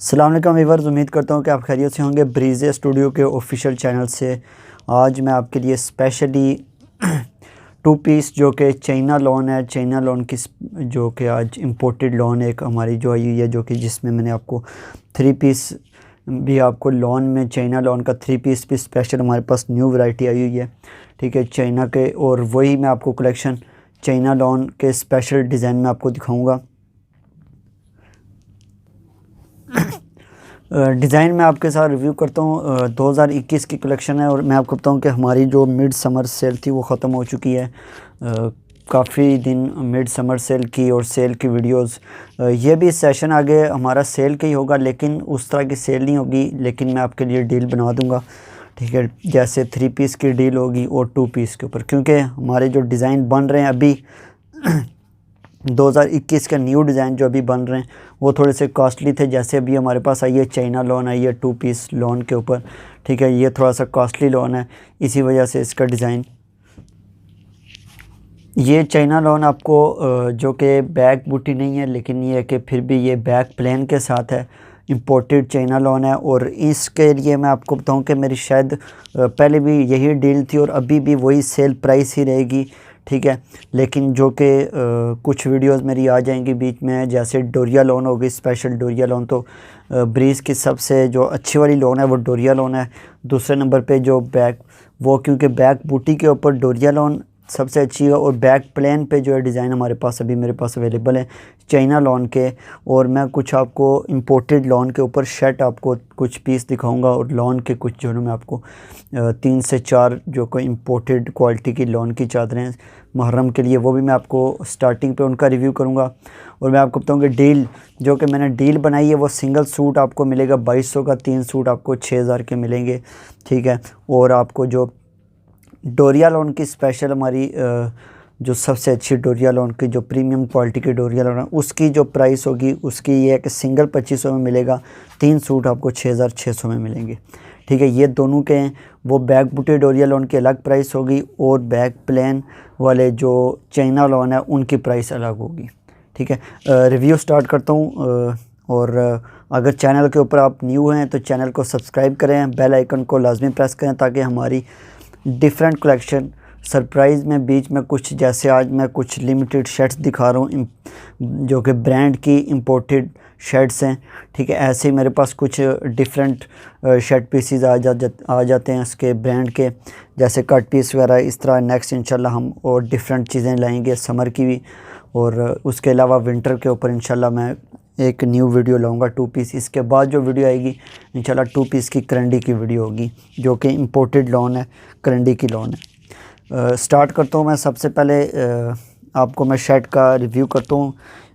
अस्सलाम वालेकुम व्यूअर्स, उम्मीद करता हूँ कि आप खैरियत से होंगे। ब्रीजे स्टूडियो के ऑफिशियल चैनल से आज मैं आपके लिए स्पेशली टू पीस जो कि चाइना लॉन है, चाइना लॉन की जो कि आज इंपोर्टेड लॉन एक हमारी जो आई हुई है, जो कि जिसमें मैंने आपको थ्री पीस भी आपको लॉन में चाइना लॉन का थ्री पीस भी स्पेशल हमारे पास न्यू वैरायटी आई हुई है, ठीक है, चाइना के। और वही मैं आपको कलेक्शन चाइना लॉन के स्पेशल डिज़ाइन में आपको दिखाऊँगा। डिज़ाइन में आपके साथ रिव्यू करता हूँ। 2021 की कलेक्शन है और मैं आपको बताऊँ कि हमारी जो मिड समर सेल थी वो ख़त्म हो चुकी है। काफ़ी दिन मिड समर सेल की और सेल की वीडियोस, ये भी सेशन आगे हमारा सेल का ही होगा, लेकिन उस तरह की सेल नहीं होगी, लेकिन मैं आपके लिए डील बना दूँगा, ठीक है, जैसे थ्री पीस की डील होगी और टू पीस के ऊपर, क्योंकि हमारे जो डिज़ाइन बन रहे हैं अभी 2021 का न्यू डिज़ाइन जो अभी बन रहे हैं वो थोड़े से कॉस्टली थे। जैसे अभी हमारे पास आई है चाइना लॉन आई है टू पीस लॉन के ऊपर, ठीक है, ये थोड़ा सा कॉस्टली लॉन है, इसी वजह से इसका डिज़ाइन। ये चाइना लॉन आपको जो कि बैक बूटी नहीं है, लेकिन ये है कि फिर भी ये बैक प्लेन के साथ है, इंपोर्टेड चाइना लॉन है। और इसके लिए मैं आपको बताऊं कि मेरी शायद पहले भी यही डील थी और अभी भी वही सेल प्राइस ही रहेगी, ठीक है। लेकिन जो कि कुछ वीडियोस मेरी आ जाएंगी बीच में, जैसे डोरिया लोन होगी, स्पेशल डोरिया लोन। तो ब्रीज की सबसे जो अच्छी वाली लोन है वो डोरिया लोन है। दूसरे नंबर पे जो बैक वो, क्योंकि बैक बूटी के ऊपर डोरिया लोन सबसे अच्छी है, और बैक प्लेन पे जो है डिज़ाइन हमारे पास अभी मेरे पास अवेलेबल है चाइना लॉन के। और मैं कुछ आपको इंपोर्टेड लॉन के ऊपर शर्ट आपको कुछ पीस दिखाऊंगा, और लॉन के कुछ जो है मैं आपको 3 से 4 जो कोई इंपोर्टेड क्वालिटी की लॉन की चादरें मुहर्रम के लिए, वो भी मैं आपको स्टार्टिंग पे उनका रिव्यू करूंगा। और मैं आपको बताऊंगा डील जो कि मैंने डील बनाई है वो सिंगल सूट आपको मिलेगा 2200 का, 3 सूट आपको 6000 के मिलेंगे, ठीक है। और आपको जो डोरिया लॉन की स्पेशल हमारी जो सबसे अच्छी डोरिया लॉन की जो प्रीमियम क्वालिटी की डोरिया लॉन है उसकी जो प्राइस होगी उसकी ये है कि सिंगल 2500 में मिलेगा, 3 सूट आपको 6600 में मिलेंगे, ठीक है। ये दोनों के हैं। वो बैक बूटे डोरिया लॉन की अलग प्राइस होगी और बैक प्लेन वाले जो चाइना लॉन है उनकी प्राइस अलग होगी, ठीक है। रिव्यू स्टार्ट करता हूँ। और अगर चैनल के ऊपर आप न्यू हैं तो चैनल को सब्सक्राइब करें, बेल आइकन को लाजमी प्रेस करें, ताकि हमारी डिफरेंट कलेक्शन सरप्राइज़ में बीच में कुछ, जैसे आज मैं कुछ लिमिटेड शर्ट्स दिखा रहा हूँ जो कि ब्रांड की इंपोर्टेड शर्ट्स हैं, ठीक है। ऐसे ही मेरे पास कुछ डिफरेंट शर्ट पीसीज आ जाते हैं उसके ब्रांड के, जैसे कट पीस वगैरह। इस तरह नेक्स्ट इंशाल्लाह हम और डिफरेंट चीज़ें लाएंगे समर की भी, और उसके अलावा विंटर के ऊपर इंशाल्लाह मैं एक न्यू वीडियो लाऊंगा टू पीस। इसके बाद जो वीडियो आएगी इंशाल्लाह टू पीस की करंडी की वीडियो होगी, जो कि इंपोर्टेड लॉन है, करंडी की लॉन है। स्टार्ट करता हूँ मैं। सबसे पहले आपको मैं शर्ट का रिव्यू करता हूँ।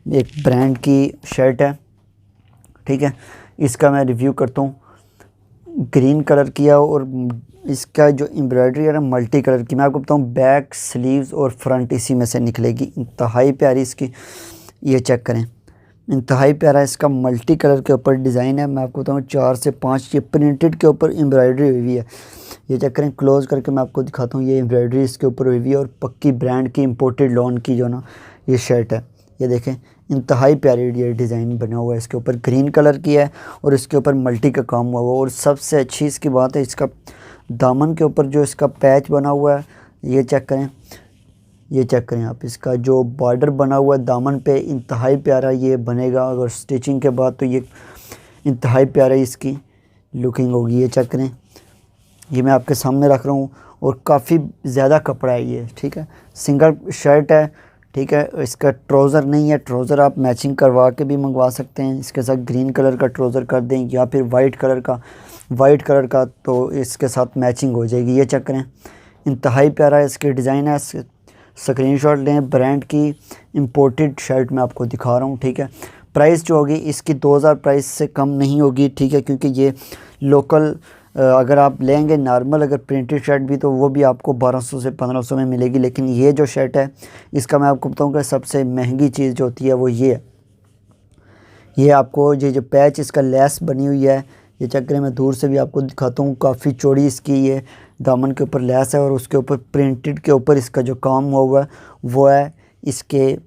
एक ब्रांड की शर्ट है, ठीक है, इसका मैं रिव्यू करता हूँ। ग्रीन कलर किया और इसका जो एम्ब्रॉयडरी है ना मल्टी कलर की। मैं आपको बताऊँ बैक स्लीव्स और फ्रंट इसी में से निकलेगी। इंतहाई प्यारी इसकी, ये चेक करें, इंतहाई प्यारा इसका मल्टी कलर के ऊपर डिज़ाइन है। मैं आपको बताऊँ 4 से 5 ये प्रिंटेड के ऊपर एम्ब्रॉयडरी हुई है। ये चेक करें, क्लोज करके मैं आपको दिखाता हूँ। ये एम्ब्रॉयडरी इसके ऊपर हुई है और पक्की ब्रांड की इंपोर्टेड लॉन की जो ना ये शर्ट है। ये देखें, इंतहाई प्यारी ये डिज़ाइन बना हुआ है, इसके ऊपर ग्रीन कलर की है और इसके ऊपर मल्टी का काम हुआ हुआ। और सबसे अच्छी इसकी बात है, इसका दामन के ऊपर जो इसका पैच बना हुआ है, ये चेक करें, ये चेक करें आप, इसका जो बॉर्डर बना हुआ है दामन पे इंतहाई प्यारा ये बनेगा। अगर स्टिचिंग के बाद तो ये इंतहाई प्यारा इसकी लुकिंग होगी। ये चेक करें, ये मैं आपके सामने रख रहा हूँ और काफ़ी ज़्यादा कपड़ा है ये, ठीक है। सिंगल शर्ट है, ठीक है। इसका ट्राउज़र नहीं है, ट्राउज़र आप मैचिंग करवा के भी मंगवा सकते हैं। इसके साथ ग्रीन कलर का ट्राउज़र कर दें या फिर वाइट कलर का तो इसके साथ मैचिंग हो जाएगी। ये चेक करें, इंतहाई प्यारा इसके डिज़ाइन है। स्क्रीनशॉट लें। ब्रांड की इंपोर्टेड शर्ट मैं आपको दिखा रहा हूँ, ठीक है। प्राइस जो होगी इसकी 2000 प्राइस से कम नहीं होगी, ठीक है, क्योंकि ये लोकल अगर आप लेंगे नॉर्मल अगर प्रिंटेड शर्ट भी तो वो भी आपको 1200 से 1500 में मिलेगी। लेकिन ये जो शर्ट है इसका मैं आपको बताऊँगा सबसे महंगी चीज़ जो होती है वो ये है। ये आपको ये जो पैच इसका लेस बनी हुई है, ये चेक करें, मैं दूर से भी आपको दिखाता हूँ। काफ़ी चौड़ी इसकी ये दामन के ऊपर लेस है और उसके ऊपर प्रिंटेड के ऊपर इसका जो काम हुआ है वो है इसके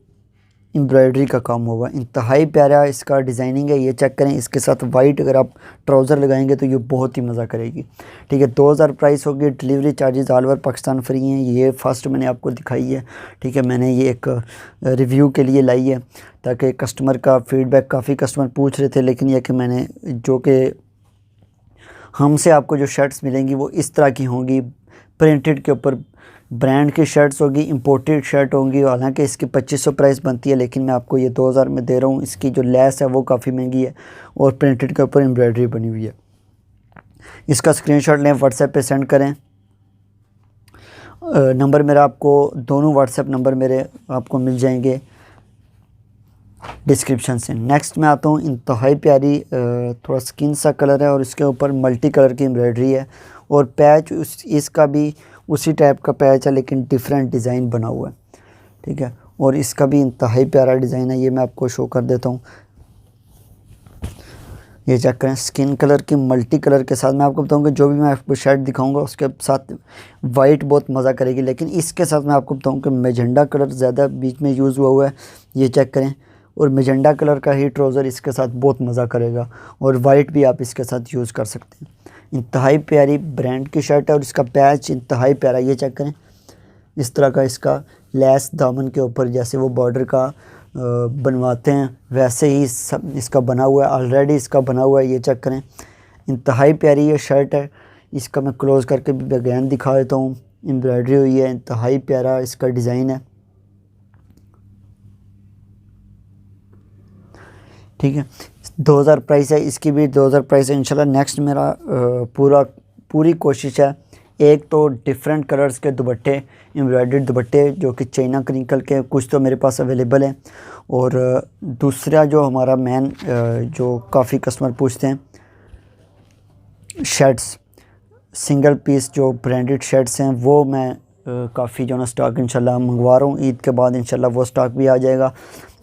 एम्ब्रॉयडरी का काम हुआ, इंतहाई प्यारा इसका डिज़ाइनिंग है। ये चेक करें, इसके साथ वाइट अगर आप ट्राउज़र लगाएंगे तो ये बहुत ही मज़ा करेगी। ठीक है, 2000 प्राइस होगी। Delivery charges all over Pakistan free हैं। ये फर्स्ट मैंने आपको दिखाई है। ठीक है, मैंने ये एक रिव्यू के लिए लाई है ताकि कस्टमर का फ़ीडबैक, काफ़ी कस्टमर पूछ रहे थे, लेकिन यह कि मैंने जो कि हमसे आपको जो शर्ट्स मिलेंगी वो इस तरह की होंगी, प्रिंटेड के ऊपर ब्रांड की शर्ट्स होगी, इंपोर्टेड शर्ट होंगी। हालांकि इसकी 2500 प्राइस बनती है, लेकिन मैं आपको ये 2000 में दे रहा हूँ। इसकी जो लेस है वो काफ़ी महंगी है और प्रिंटेड के ऊपर एम्ब्रॉयडरी बनी हुई है। इसका स्क्रीनशॉट लें, व्हाट्सएप पे सेंड करें। नंबर मेरा आपको, दोनों व्हाट्सएप नंबर मेरे आपको मिल जाएंगे डिस्क्रिप्शन से। नेक्स्ट मैं आता हूँ, इंतहाई प्यारी थोड़ा स्किन सा कलर है और इसके ऊपर मल्टी कलर की एम्ब्रॉयडरी है और पैच इसका भी उसी टाइप का पैच है, लेकिन डिफरेंट डिज़ाइन बना हुआ है। ठीक है, और इसका भी इंतहाई प्यारा डिज़ाइन है। ये मैं आपको शो कर देता हूँ। ये चेक करें, स्किन कलर की मल्टी कलर के साथ। मैं आपको बताऊंगा जो भी मैं आपको शर्ट दिखाऊंगा उसके साथ वाइट बहुत मज़ा करेगी, लेकिन इसके साथ मैं आपको बताऊँ कि मेजेंडा कलर ज़्यादा बीच में यूज़ हुआ है। ये चेक करें, और मेजेंडा कलर का ही ट्राउज़र इसके साथ बहुत मज़ा करेगा, और वाइट भी आप इसके साथ यूज़ कर सकते हैं। इंतहाई प्यारी ब्रांड की शर्ट है और इसका पैच इंतहाई प्यारा। ये चेक करें, इस तरह का इसका लेस दामन के ऊपर जैसे वो बॉर्डर का बनवाते हैं वैसे ही सब इसका बना हुआ है, ऑलरेडी इसका बना हुआ है। ये चेक करें, इंतहाई प्यारी ये शर्ट है। इसका मैं क्लोज़ करके भी अगैन दिखा देता हूँ। एम्ब्रॉयडरी हुई है, इंतहाई प्यारा इसका डिज़ाइन है। ठीक है, 2000 प्राइस है, इसकी भी 2000 प्राइस है। इंशाल्लाह नेक्स्ट मेरा पूरी कोशिश है, एक तो डिफरेंट कलर्स के दुपट्टे, एम्ब्रॉयडर्ड दुपट्टे जो कि चाइना क्रिंकल के कुछ तो मेरे पास अवेलेबल हैं, और दूसरा जो हमारा मेन जो काफ़ी कस्टमर पूछते हैं, शर्ट्स सिंगल पीस जो ब्रांडेड शर्ट्स हैं वो मैं काफ़ी जो ना स्टॉक इंशाल्लाह मंगवा रहा हूँ। ईद के बाद इंशाल्लाह वो स्टॉक भी आ जाएगा।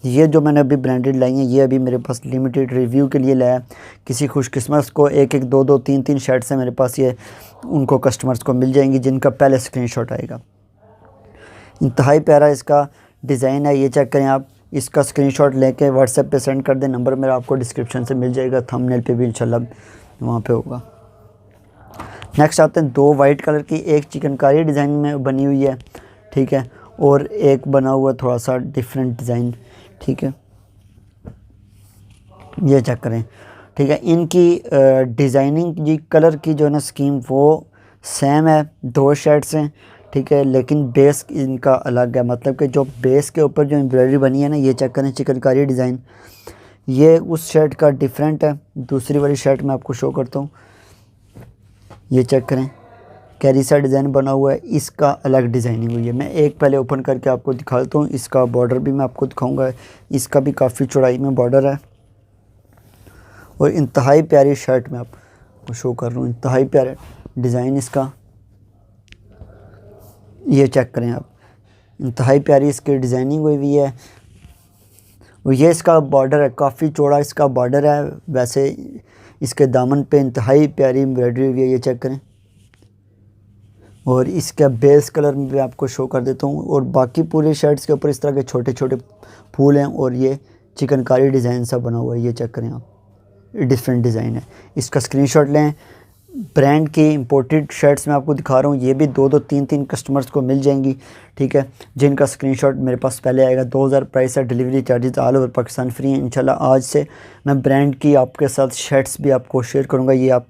ये जो मैंने अभी ब्रांडेड लाई हैं ये अभी मेरे पास लिमिटेड रिव्यू के लिए लाया। किसी खुशकिस्मत को एक एक दो दो तीन तीन शर्ट्स हैं मेरे पास, ये उनको कस्टमर्स को मिल जाएंगी जिनका पहले स्क्रीनशॉट आएगा। इंतहाई प्यारा इसका डिज़ाइन है। ये चेक करें आप, इसका स्क्रीनशॉट लेके व्हाट्सएप पे सेंड कर दें। नंबर मेरा आपको डिस्क्रिप्शन से मिल जाएगा, थंबनेल पे भी इंशाल्लाह वहाँ पे होगा। नेक्स्ट आते हैं, दो वाइट कलर की, एक चिकनकारी डिज़ाइन में बनी हुई है। ठीक है, और एक बना हुआ थोड़ा सा डिफरेंट डिज़ाइन। ठीक है, ये चेक करें। ठीक है, इनकी डिज़ाइनिंग जी कलर की जो है ना स्कीम वो सेम है, दो शर्ट्स हैं। ठीक है, लेकिन बेस इनका अलग है, मतलब कि जो बेस के ऊपर जो एम्ब्रॉयडरी बनी है ना, ये चेक करें चिकनकारी डिज़ाइन, ये उस शर्ट का डिफरेंट है। दूसरी वाली शर्ट मैं आपको शो करता हूँ। ये चेक करें, कैरीसा डिज़ाइन बना हुआ है, इसका अलग डिज़ाइनिंग हुई है। मैं एक पहले ओपन करके आपको दिखा देता हूँ। इसका बॉर्डर भी मैं आपको दिखाऊंगा, इसका भी काफ़ी चौड़ाई में बॉर्डर है, और इंतहाई प्यारी शर्ट मैं आपको शो कर रहा हूँ। इंतहाई प्यारा डिज़ाइन इसका, ये चेक करें आप, इंतहाई प्यारी इसकी डिज़ाइनिंग हुई हुई है। और ये इसका बॉर्डर है, काफ़ी चौड़ा इसका बॉर्डर है। वैसे इसके दामन पे इंतहाई प्यारी एम्ब्रॉयडरी हुई है। ये चेक करें, और इसका बेस कलर में भी आपको शो कर देता हूँ। और बाकी पूरे शर्ट्स के ऊपर इस तरह के छोटे छोटे फूल हैं, और ये चिकनकारी डिज़ाइन सा बना हुआ है। ये चेक करें आप, डिफरेंट डिज़ाइन है। इसका स्क्रीनशॉट लें। ब्रांड की इंपोर्टेड शर्ट्स मैं आपको दिखा रहा हूँ, ये भी दो दो तीन तीन कस्टमर्स को मिल जाएंगी। ठीक है, जिनका स्क्रीनशॉट मेरे पास पहले आएगा। 2000 प्राइस है, delivery charges all over Pakistan free हैं। इंशाल्लाह आज से मैं ब्रांड की आपके साथ शर्ट्स भी आपको शेयर करूँगा। ये आप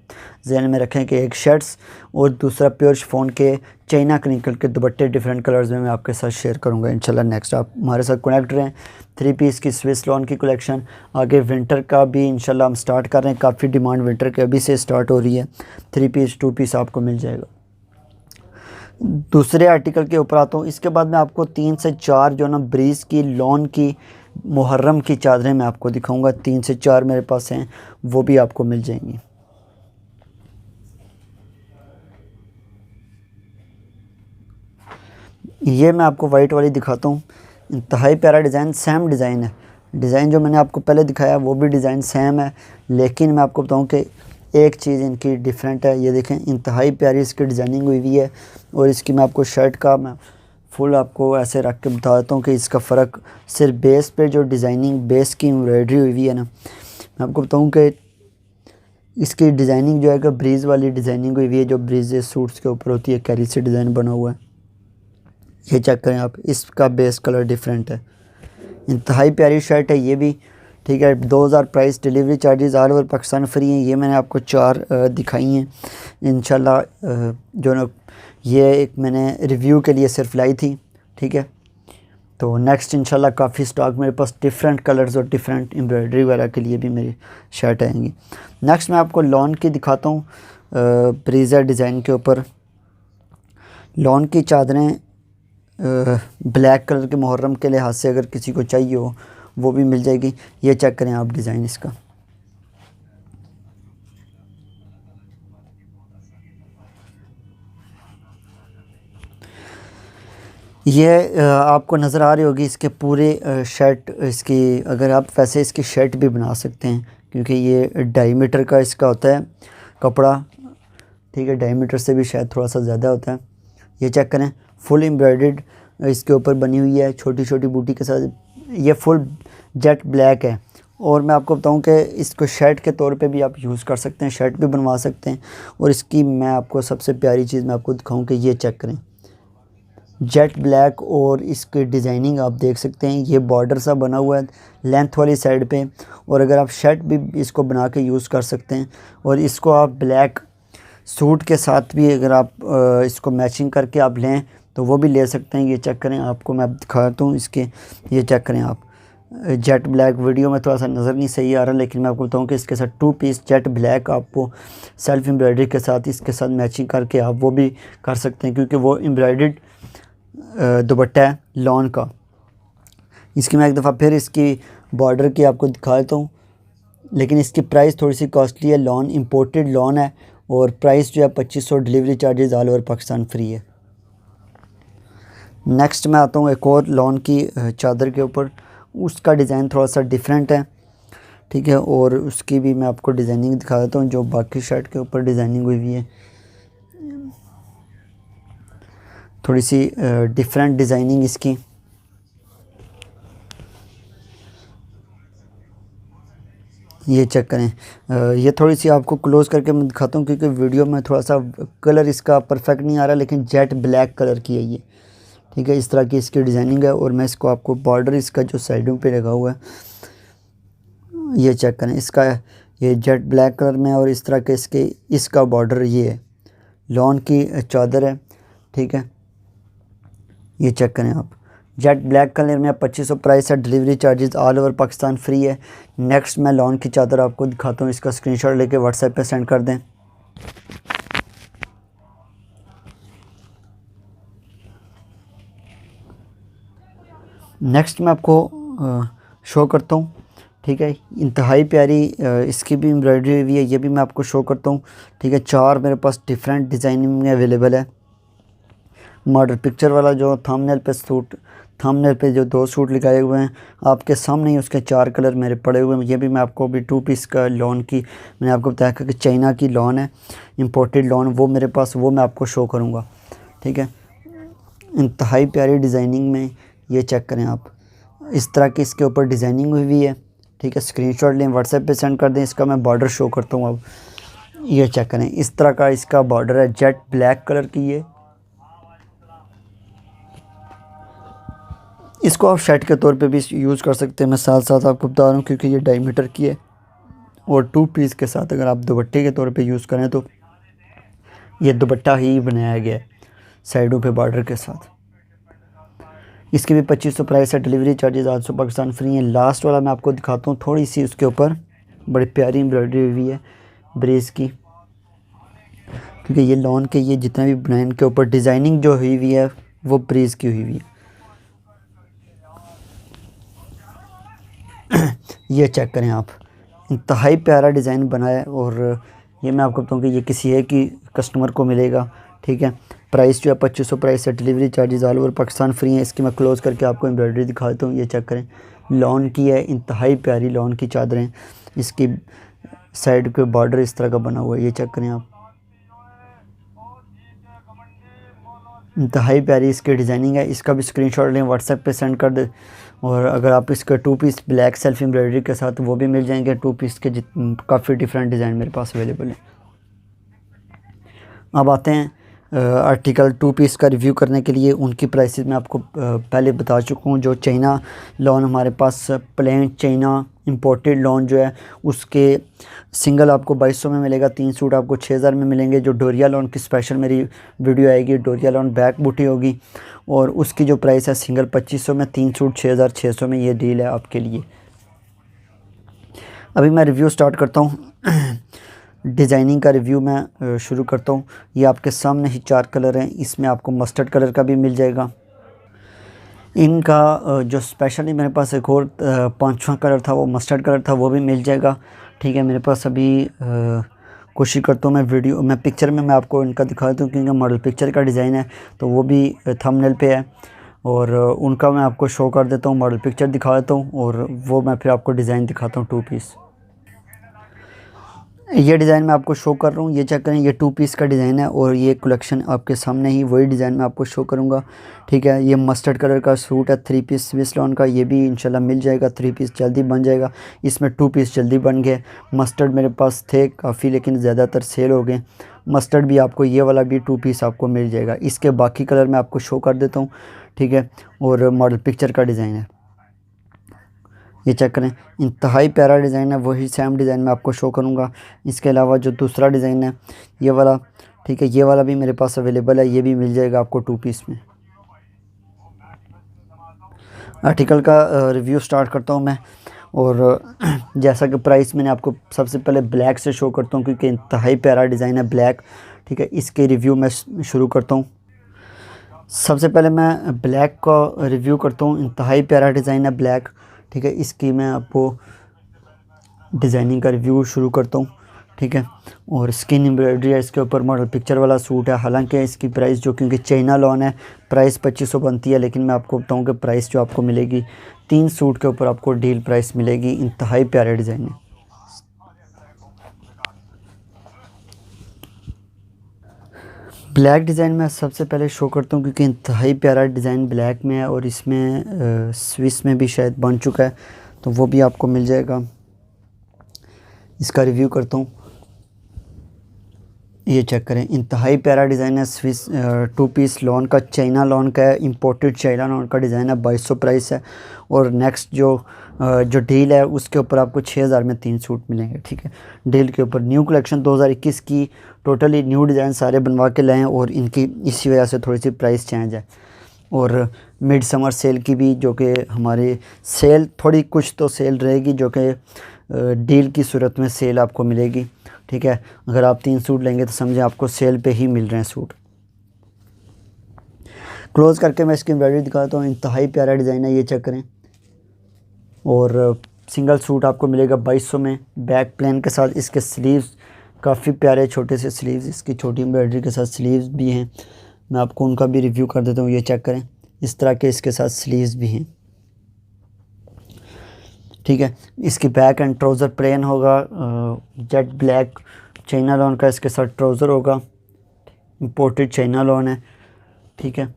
ज़हन में रखें कि एक शर्ट्स और दूसरा प्योर शिफॉन के चाइना क्रिंकल के दुपट्टे डिफरेंट कलर्स में मैं आपके साथ शेयर करूँगा इंशाल्लाह। नेक्स्ट आप हमारे साथ कनेक्ट रहें। 3 पीस की स्विस लॉन की कलेक्शन, आगे विंटर का भी इंशाल्लाह हम स्टार्ट कर रहे हैं। काफ़ी डिमांड विंटर के अभी से स्टार्ट हो रही है। 3 पीस 2 पीस आपको मिल जाएगा। दूसरे आर्टिकल के ऊपर आता हूँ। इसके बाद मैं आपको 3 से 4 जो ना ब्रीज़ की लॉन की मुहर्रम की चादरें मैं आपको दिखाऊंगा। 3 से 4 मेरे पास हैं, वो भी आपको मिल जाएंगी। ये मैं आपको वाइट वाली दिखाता हूँ। इंतहाई प्यारा डिज़ाइन, सेम डिज़ाइन है। डिज़ाइन जो मैंने आपको पहले दिखाया वो भी डिज़ाइन सेम है, लेकिन मैं आपको बताऊँ कि एक चीज़ इनकी डिफरेंट है। ये देखें, इंतहाई प्यारी इसकी डिज़ाइनिंग हुई हुई है। और इसकी मैं आपको शर्ट का मैं फुल आपको ऐसे रख के बता देता हूँ कि इसका फ़र्क सिर्फ बेस पे जो डिज़ाइनिंग बेस की एम्ब्रॉयडरी हुई है ना, मैं आपको बताऊँ कि इसकी डिज़ाइनिंग जो है कि ब्रीज़ वाली डिज़ाइनिंग हुई हुई है, जो ब्रीज़ सूट्स के ऊपर होती है, कैरी से डिज़ाइन बना हुआ है। ये चेक करें आप, इसका बेस कलर डिफरेंट है। इंतहाई प्यारी शर्ट है ये भी, ठीक है। 2000 price, delivery charges all over Pakistan free हैं। ये मैंने आपको 4 दिखाई हैं इंशाल्लाह। जो ना ये एक मैंने रिव्यू के लिए सिर्फ लाई थी, ठीक है। तो नेक्स्ट इंशाल्लाह काफ़ी स्टॉक मेरे पास डिफरेंट कलर्स और डिफरेंट एम्ब्रॉयडरी वगैरह के लिए भी मेरी शर्ट आएंगी। नेक्स्ट मैं आपको लॉन की दिखाता हूँ, ब्रीज़र डिज़ाइन के ऊपर लॉन की चादरें। ब्लैक कलर के मुहर्रम के लिहाज से अगर किसी को चाहिए हो वो भी मिल जाएगी। ये चेक करें आप डिज़ाइन इसका, ये आपको नज़र आ रही होगी इसके पूरे शर्ट इसकी। अगर आप वैसे इसकी शर्ट भी बना सकते हैं क्योंकि ये 2.5 मीटर का इसका होता है कपड़ा, ठीक है। 2.5 मीटर से भी शायद थोड़ा सा ज़्यादा होता है। ये चेक करें, फुल एम्ब्रॉयडर्ड इसके ऊपर बनी हुई है छोटी छोटी बूटी के साथ। ये फुल जेट ब्लैक है और मैं आपको बताऊं कि इसको शर्ट के तौर पे भी आप यूज़ कर सकते हैं, शर्ट भी बनवा सकते हैं। और इसकी मैं आपको सबसे प्यारी चीज़ मैं आपको दिखाऊं कि ये चेक करें, जेट ब्लैक और इसकी डिज़ाइनिंग आप देख सकते हैं। ये बॉर्डर सा बना हुआ है लेंथ वाली साइड पे, और अगर आप शर्ट भी इसको बना के यूज़ कर सकते हैं। और इसको आप ब्लैक सूट के साथ भी अगर आप इसको मैचिंग करके आप लें तो वो भी ले सकते हैं। ये चेक करें, आपको मैं दिखाता हूँ इसके, ये चेक करें आप, जेट ब्लैक। वीडियो में थोड़ा सा नज़र नहीं सही आ रहा, लेकिन मैं आपको बताऊँ कि इसके साथ 2 पीस जेट ब्लैक आपको सेल्फ एम्ब्रॉयडरी के साथ इसके साथ मैचिंग करके आप वो भी कर सकते हैं, क्योंकि वो एम्ब्रॉयडर्ड दुपट्टा है लॉन का। इसकी मैं एक दफ़ा फिर इसकी बॉर्डर की आपको दिखा देता हूँ, लेकिन इसकी प्राइस थोड़ी सी कॉस्टली है। लॉन इंपोर्टेड लॉन है और प्राइस जो है 2500, delivery charges all over Pakistan free है। नेक्स्ट मैं आता हूँ एक और लॉन की चादर के ऊपर, उसका डिज़ाइन थोड़ा सा डिफरेंट है, ठीक है। और उसकी भी मैं आपको डिज़ाइनिंग दिखा देता हूँ जो बाकी शर्ट के ऊपर डिज़ाइनिंग हुई हुई है। थोड़ी सी डिफरेंट डिज़ाइनिंग इसकी। ये चेक करें, ये थोड़ी सी आपको क्लोज़ करके मैं दिखाता हूँ क्योंकि वीडियो में थोड़ा सा कलर इसका परफेक्ट नहीं आ रहा, लेकिन जेट ब्लैक कलर की है ये, ठीक है। इस तरह की इसकी डिज़ाइनिंग है और मैं इसको आपको बॉर्डर इसका जो साइडों पे लगा हुआ है ये चेक करें, इसका ये जेट ब्लैक कलर में और इस तरह के इसका बॉर्डर ये है, लॉन की चादर है, ठीक है। ये चेक करें आप, जेट ब्लैक कलर में 2500 प्राइस है, delivery charges all over Pakistan free है। नेक्स्ट मैं लॉन की चादर आपको दिखाता हूँ, इसका स्क्रीनशॉट लेके व्हाट्सएप पे सेंड कर दें। नेक्स्ट मैं आपको शो करता हूँ, ठीक है। इंतहाई प्यारी इसकी भी एम्ब्रॉयडरी हुई है, ये भी मैं आपको शो करता हूँ, ठीक है। 4 मेरे पास डिफरेंट डिज़ाइनिंग में अवेलेबल है। मॉडल पिक्चर वाला जो थंबनेल पे जो 2 सूट लगाए हुए हैं आपके सामने ही, उसके 4 कलर मेरे पड़े हुए हैं। ये भी मैं आपको अभी 2 पीस का लॉन की मैंने आपको बताया कि चाइना की लॉन है, इंपोर्टेड लॉन, वो मेरे पास, वो मैं आपको शो करूँगा, ठीक है। इंतहाई प्यारी डिज़ाइनिंग में ये चेक करें आप, इस तरह की इसके ऊपर डिज़ाइनिंग हुई है, ठीक है। स्क्रीनशॉट लें, व्हाट्सएप पे सेंड कर दें। इसका मैं बॉर्डर शो करता हूँ अब, ये चेक करें, इस तरह का इसका बॉर्डर है, जेट ब्लैक कलर की। ये इसको आप शर्ट के तौर पे भी यूज़ कर सकते हैं, मैं साथ साथ आपको बता रहा हूँ क्योंकि ये 2.5 मीटर की है। और 2 पीस के साथ अगर आप दुपट्टे के तौर पे यूज़ करें तो ये दुपट्टा ही बनाया गया है साइडों पे बॉर्डर के साथ। इसकी भी 2500 प्राइस है, डिलीवरी चार्जेस 800 पाकिस्तान फ्री है। लास्ट वाला मैं आपको दिखाता हूँ, थोड़ी सी उसके ऊपर बड़ी प्यारी एम्ब्रॉयडरी हुई है ब्रेस की, क्योंकि ये लॉन के ये जितने भी बनाए के ऊपर डिज़ाइनिंग जो हुई हुई है वो ब्रेस की हुई हुई है। ये चेक करें आप, इंतहाई प्यारा डिज़ाइन बना है और ये मैं आपको बताऊँ कि ये किसी एक ही कस्टमर को मिलेगा, ठीक है। प्राइस जो है 2500 प्राइस है, delivery charges all over Pakistan free है। इसकी मैं क्लोज़ करके आपको एम्ब्रॉयडरी दिखा देता हूँ। ये चेक करें, लॉन की है, इंतहाई प्यारी लॉन की चादरें, इसकी साइड के बॉर्डर इस तरह का बना हुआ है, ये चेक करें आप। इंतहाई प्यारी इसकी डिज़ाइनिंग है। इसका भी स्क्रीनशॉट लें, व्हाट्सएप पे सेंड कर दे। और अगर आप इसका 2 पीस ब्लैक सेल्फ एम्ब्रॉयडरी के साथ वो भी मिल जाएंगे। 2 पीस के काफ़ी डिफरेंट डिज़ाइन मेरे पास अवेलेबल है। अब आते हैं आर्टिकल 2 पीस का रिव्यू करने के लिए। उनकी प्राइसेस मैं आपको पहले बता चुका हूँ। जो चाइना लॉन हमारे पास प्लेन चाइना इंपोर्टेड लॉन जो है उसके सिंगल आपको 2200 में मिलेगा। 3 सूट आपको 6000 में मिलेंगे। जो डोरिया लॉन की स्पेशल मेरी वीडियो आएगी, डोरिया लॉन बैक बूटी होगी और उसकी जो प्राइस है सिंगल 2500 में, 3 सूट 6600 में। ये डील है आपके लिए। अभी मैं रिव्यू स्टार्ट करता हूँ। डिज़ाइनिंग का रिव्यू मैं शुरू करता हूँ। ये आपके सामने ही 4 कलर हैं। इसमें आपको मस्टर्ड कलर का भी मिल जाएगा। इनका जो स्पेशली मेरे पास एक और 5वां कलर था वो मस्टर्ड कलर था, वो भी मिल जाएगा। ठीक है, मेरे पास अभी कोशिश करता हूँ मैं पिक्चर में मैं आपको इनका दिखा देता हूँ क्योंकि मॉडल पिक्चर का डिज़ाइन है तो वो भी थंबनेल पे है। और उनका मैं आपको शो कर देता हूँ, मॉडल पिक्चर दिखा देता हूँ और वो मैं फिर आपको डिज़ाइन दिखाता हूँ 2 पीस। ये डिज़ाइन मैं आपको शो कर रहा हूँ, ये चेक करें। ये 2 पीस का डिज़ाइन है और ये कलेक्शन आपके सामने ही वही डिज़ाइन मैं आपको शो करूँगा। ठीक है, ये मस्टर्ड कलर का सूट है 3 पीस स्विस लॉन का। ये भी इंशाल्लाह मिल जाएगा। 3 पीस जल्दी बन जाएगा। इसमें 2 पीस जल्दी बन गए। मस्टर्ड मेरे पास थे काफ़ी लेकिन ज़्यादातर सेल हो गए। मस्टर्ड भी आपको ये वाला भी 2 पीस आपको मिल जाएगा। इसके बाकी कलर मैं आपको शो कर देता हूँ। ठीक है, और मॉडल पिक्चर का डिज़ाइन है, ये चेक करें। इंतहाई प्यारा डिज़ाइन है। वही सेम डिज़ाइन मैं आपको शो करूँगा। इसके अलावा जो दूसरा डिज़ाइन है ये वाला, ठीक है, ये वाला भी मेरे पास अवेलेबल है। ये भी मिल जाएगा आपको 2 पीस में। आर्टिकल का रिव्यू स्टार्ट करता हूँ मैं। और जैसा कि प्राइस मैंने आपको सबसे पहले ब्लैक से शो करता हूँ क्योंकि इंतहाई प्यारा डिज़ाइन है ब्लैक। ठीक है, इसके रिव्यू मैं शुरू करता हूँ। सबसे पहले मैं ब्लैक का रिव्यू करता हूँ। इंतहाई प्यारा डिज़ाइन है ब्लैक। ठीक है, इसकी मैं आपको डिज़ाइनिंग का रिव्यू शुरू करता हूँ। ठीक है, और स्किन एम्ब्रॉयडरी है इसके ऊपर। मॉडल पिक्चर वाला सूट है। हालांकि इसकी प्राइस जो क्योंकि चाइना लॉन है प्राइस 2500 बनती है, लेकिन मैं आपको बताऊँ कि प्राइस जो आपको मिलेगी 3 सूट के ऊपर आपको डील प्राइस मिलेगी। इंतहाई प्यारे डिज़ाइन है। ब्लैक डिज़ाइन में सबसे पहले शो करता हूँ क्योंकि इंतहाई प्यारा डिज़ाइन ब्लैक में है और इसमें स्विस में भी शायद बन चुका है तो वो भी आपको मिल जाएगा। इसका रिव्यू करता हूँ, ये चेक करें। इंतहाई प्यारा डिज़ाइन है। स्विस 2 पीस लॉन का, चाइना लॉन का है, इंपोर्टेड चाइना लॉन का डिज़ाइन है। 2200 प्राइस है। और नेक्स्ट जो डील है उसके ऊपर आपको 6000 में 3 सूट मिलेंगे। ठीक है, डील के ऊपर न्यू कलेक्शन 2021 की टोटली न्यू डिज़ाइन सारे बनवा के लाएँ और इनकी इसी वजह से थोड़ी सी प्राइस चेंज है। और मिड समर सेल की भी जो कि हमारी सेल थोड़ी कुछ तो सेल रहेगी जो कि डील की सूरत में सेल आपको मिलेगी। ठीक है, अगर आप 3 सूट लेंगे तो समझें आपको सेल पे ही मिल रहे हैं सूट। क्लोज़ करके मैं इसकी एम्ब्रॉयडरी दिखाता हूँ। इंतहाई प्यारा डिज़ाइन है, ये चेक करें। और सिंगल सूट आपको मिलेगा 2200 में बैक प्लेन के साथ। इसके स्लीव्स काफ़ी प्यारे छोटे से स्लीव्स, इसकी छोटी एम्ब्रॉयडरी के साथ स्लीव्स भी हैं। मैं आपको उनका भी रिव्यू कर देता हूँ, ये चेक करें। इस तरह के इसके साथ स्लीव्स भी हैं। ठीक है, इसकी बैक एंड ट्राउज़र प्लेन होगा जेट ब्लैक चाइना लॉन का। इसके साथ ट्राउज़र होगा, इंपोर्टेड चाइना लॉन है। ठीक है,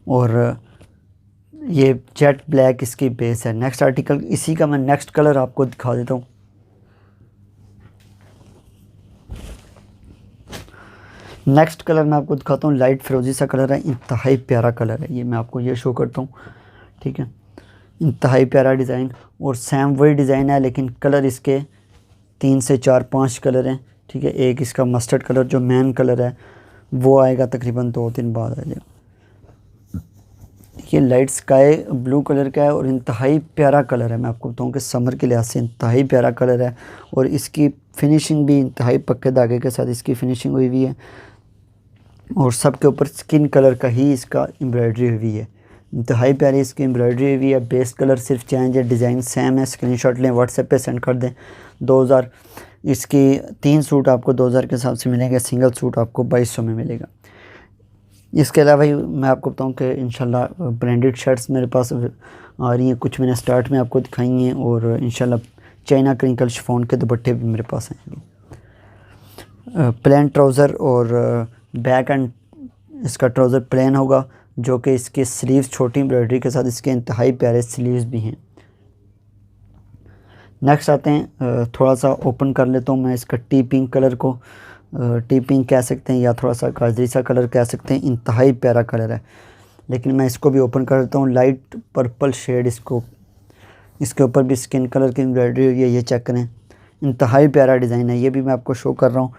और ये जेट ब्लैक इसकी बेस है। नेक्स्ट आर्टिकल इसी का मैं नेक्स्ट कलर आपको दिखा देता हूँ। नेक्स्ट कलर मैं आपको दिखाता हूँ, लाइट फिरोजी सा कलर है। इंतहाई प्यारा कलर है, ये मैं आपको ये शो करता हूँ। ठीक है, इंतहाई प्यारा डिज़ाइन और सेम वही डिज़ाइन है लेकिन कलर इसके 3 से 4 5 कलर हैं। ठीक है, एक इसका मस्टर्ड कलर जो मेन कलर है वो आएगा तकरीबन 2 दिन बाद आ जाएगा। ये लाइट स्काई ब्लू कलर का है और इंतहाई प्यारा कलर है। मैं आपको बताऊँ कि समर के लिहाज से इंतहाई प्यारा कलर है और इसकी फिनिशिंग भी इंतहाई पक्के धागे के साथ इसकी फिनिशिंग हुई हुई है और सब के ऊपर स्किन कलर का ही इसका एम्ब्रॉयडरी हुई है। इंतहाई प्यारी इसकी एम्ब्रॉयडरी हुई है। बेस कलर सिर्फ चेंज है, डिज़ाइन सेम है। स्क्रीनशॉट लें, व्हाट्सएप पे सेंड कर दें। 2000 इसकी 3 सूट आपको 2000 के हिसाब से मिलेंगे। सिंगल सूट आपको 2200 में मिलेगा। इसके अलावा ही मैं आपको बताऊं कि इंशाल्लाह ब्रांडेड शर्ट्स मेरे पास आ रही हैं। कुछ मैंने स्टार्ट में आपको दिखाई हैं और इंशाल्लाह चाइना क्रिंकल शिफॉन के दुपट्टे भी मेरे पास आएंगे। प्लेन ट्राउज़र और बैक एंड इसका ट्राउज़र प्लेन होगा, जो कि इसके स्लीव्स छोटी एम्ब्रॉयडरी के साथ इसके इंतहाई प्यारे स्लीव्स भी हैं। नेक्स्ट आते हैं, थोड़ा सा ओपन कर लेता हूँ मैं इसका टी पिंक कलर को। टी पिंक कह सकते हैं या थोड़ा सा गाजरी सा कलर कह सकते हैं, इंतहाई प्यारा कलर है। लेकिन मैं इसको भी ओपन कर देता हूँ। लाइट पर्पल शेड इसके ऊपर भी स्किन कलर की एम्ब्रॉयडरी हुई है, ये चेक करें, इंतहाई प्यारा डिज़ाइन है। ये भी मैं आपको शो कर रहा हूँ।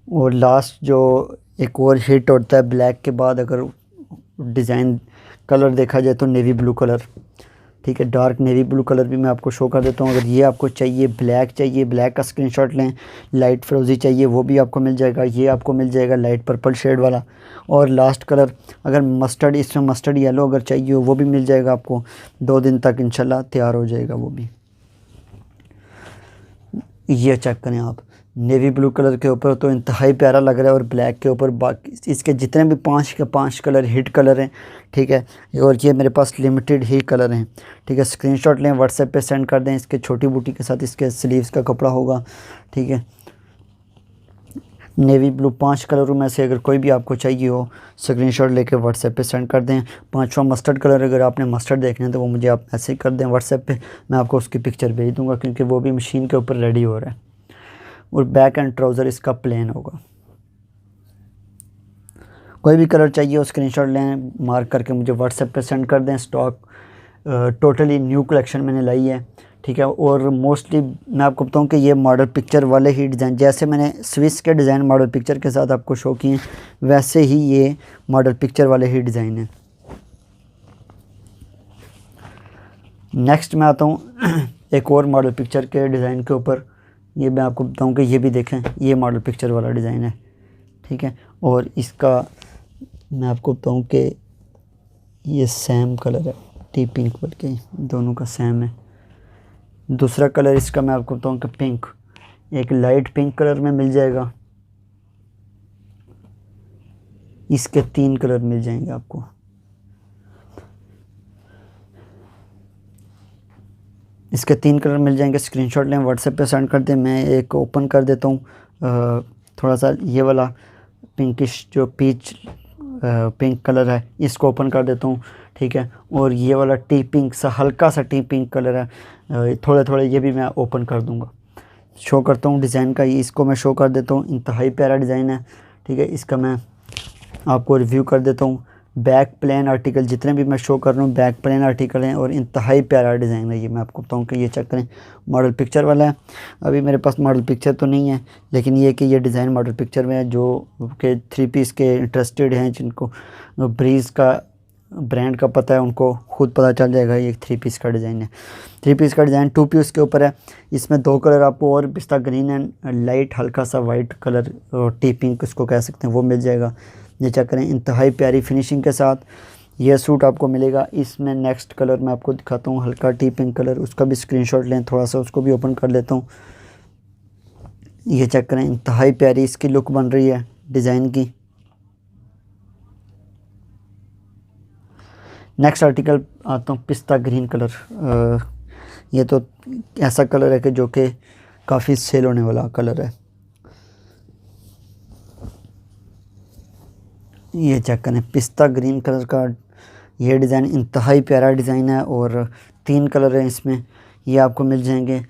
और लास्ट जो एक और हिट होता है ब्लैक के बाद, अगर डिज़ाइन कलर देखा जाए तो नेवी ब्लू कलर, ठीक है, डार्क नेवी ब्लू कलर भी मैं आपको शो कर देता हूँ। अगर ये आपको चाहिए, ब्लैक का स्क्रीनशॉट लें। लाइट फ्रोज़ी चाहिए वो भी आपको मिल जाएगा। ये आपको मिल जाएगा लाइट पर्पल शेड वाला। और लास्ट कलर अगर मस्टर्ड, इसमें मस्टर्ड येलो अगर चाहिए हो वो भी मिल जाएगा आपको। 2 दिन तक इंशाल्लाह तैयार हो जाएगा वो भी। ये चेक करें आप, नेवी ब्लू कलर के ऊपर तो इंतहाई प्यारा लग रहा है, और ब्लैक के ऊपर बाकी इसके जितने भी 5 के 5 कलर हिट कलर हैं, ठीक है। और ये मेरे पास लिमिटेड ही कलर हैं, ठीक है। स्क्रीनशॉट लें, व्हाट्सएप पे सेंड कर दें। इसके छोटी बूटी के साथ इसके स्लीव्स का कपड़ा होगा, ठीक है। नेवी ब्लू 5 कलरों में से अगर कोई भी आपको चाहिए हो, स्क्रीनशॉट लेके व्हाट्सएप पे सेंड कर दें। 5वां मस्टर्ड कलर, अगर आपने मस्टर्ड देखना है तो वो मुझे आप मैसेज कर दें व्हाट्सएप पे, मैं आपको उसकी पिक्चर भेज दूँगा, क्योंकि वो भी मशीन के ऊपर रेडी हो रहा है। और बैक एंड ट्राउज़र इसका प्लेन होगा। कोई भी कलर चाहिए हो स्क्रीनशॉट लें, मार्क करके मुझे व्हाट्सएप पे सेंड कर दें। स्टॉक टोटली न्यू कलेक्शन मैंने लाई है, ठीक है। और मोस्टली मैं आपको बताऊं कि ये मॉडल पिक्चर वाले ही डिज़ाइन, जैसे मैंने स्विस के डिज़ाइन मॉडल पिक्चर के साथ आपको शो किए, वैसे ही ये मॉडल पिक्चर वाले ही डिज़ाइन है। नेक्स्ट मैं आता हूँ एक और मॉडल पिक्चर के डिज़ाइन के ऊपर। ये मैं आपको बताऊं कि ये भी देखें, ये मॉडल पिक्चर वाला डिज़ाइन है, ठीक है। और इसका मैं आपको बताऊं कि ये सेम कलर है, टी पिंक बल्कि दोनों का सेम है। दूसरा कलर इसका मैं आपको बताऊं कि पिंक, एक लाइट पिंक कलर में मिल जाएगा। इसके 3 कलर मिल जाएंगे आपको। इसके 3 कलर मिल जाएंगे। स्क्रीनशॉट लें, व्हाट्सएप पे सेंड कर दें। मैं एक ओपन कर देता हूँ, थोड़ा सा ये वाला पिंकिश जो पीच पिंक कलर है, इसको ओपन कर देता हूँ, ठीक है। और ये वाला टी पिंक सा, हल्का सा टी पिंक कलर है, थोड़े थोड़े ये भी मैं ओपन कर दूँगा। शो करता हूँ डिज़ाइन का, इसको मैं शो कर देता हूँ। इंतहाई प्यारा डिज़ाइन है, ठीक है। इसका मैं आपको रिव्यू कर देता हूँ। बैक प्लेन आर्टिकल जितने भी मैं शो कर रहा हूँ बैक प्लेन आर्टिकल हैं, और इंतहाई प्यारा डिज़ाइन है। ये मैं आपको बताऊँ कि ये चेक करें, मॉडल पिक्चर वाला है। अभी मेरे पास मॉडल पिक्चर तो नहीं है, लेकिन ये कि ये डिज़ाइन मॉडल पिक्चर में है। जो के 3 पीस के इंटरेस्टेड हैं, जिनको ब्रीज़ का ब्रांड का पता है, उनको खुद पता चल जाएगा ये 3 पीस का डिज़ाइन है। 3 पीस का डिज़ाइन 2 पीस के ऊपर है। इसमें 2 कलर आपको, और पिस्ता ग्रीन एंड लाइट हल्का सा वाइट कलर, टी पिंक उसको कह सकते हैं, वो मिल जाएगा। ये चेक करें, इंतहाई प्यारी फिनिशिंग के साथ यह सूट आपको मिलेगा। इसमें नेक्स्ट कलर मैं आपको दिखाता हूँ, हल्का टी पिंक कलर, उसका भी स्क्रीनशॉट लें, थोड़ा सा उसको भी ओपन कर लेता हूँ। ये चेक करें, इंतहाई प्यारी इसकी लुक बन रही है डिज़ाइन की। नेक्स्ट आर्टिकल आता हूँ, पिस्ता ग्रीन कलर। ये तो ऐसा कलर है कि जो कि काफ़ी सेल होने वाला कलर है। ये चेक करें, पिस्ता ग्रीन कलर का ये डिज़ाइन इंतहाई प्यारा डिज़ाइन है, और 3 कलर हैं इसमें, ये आपको मिल जाएंगे।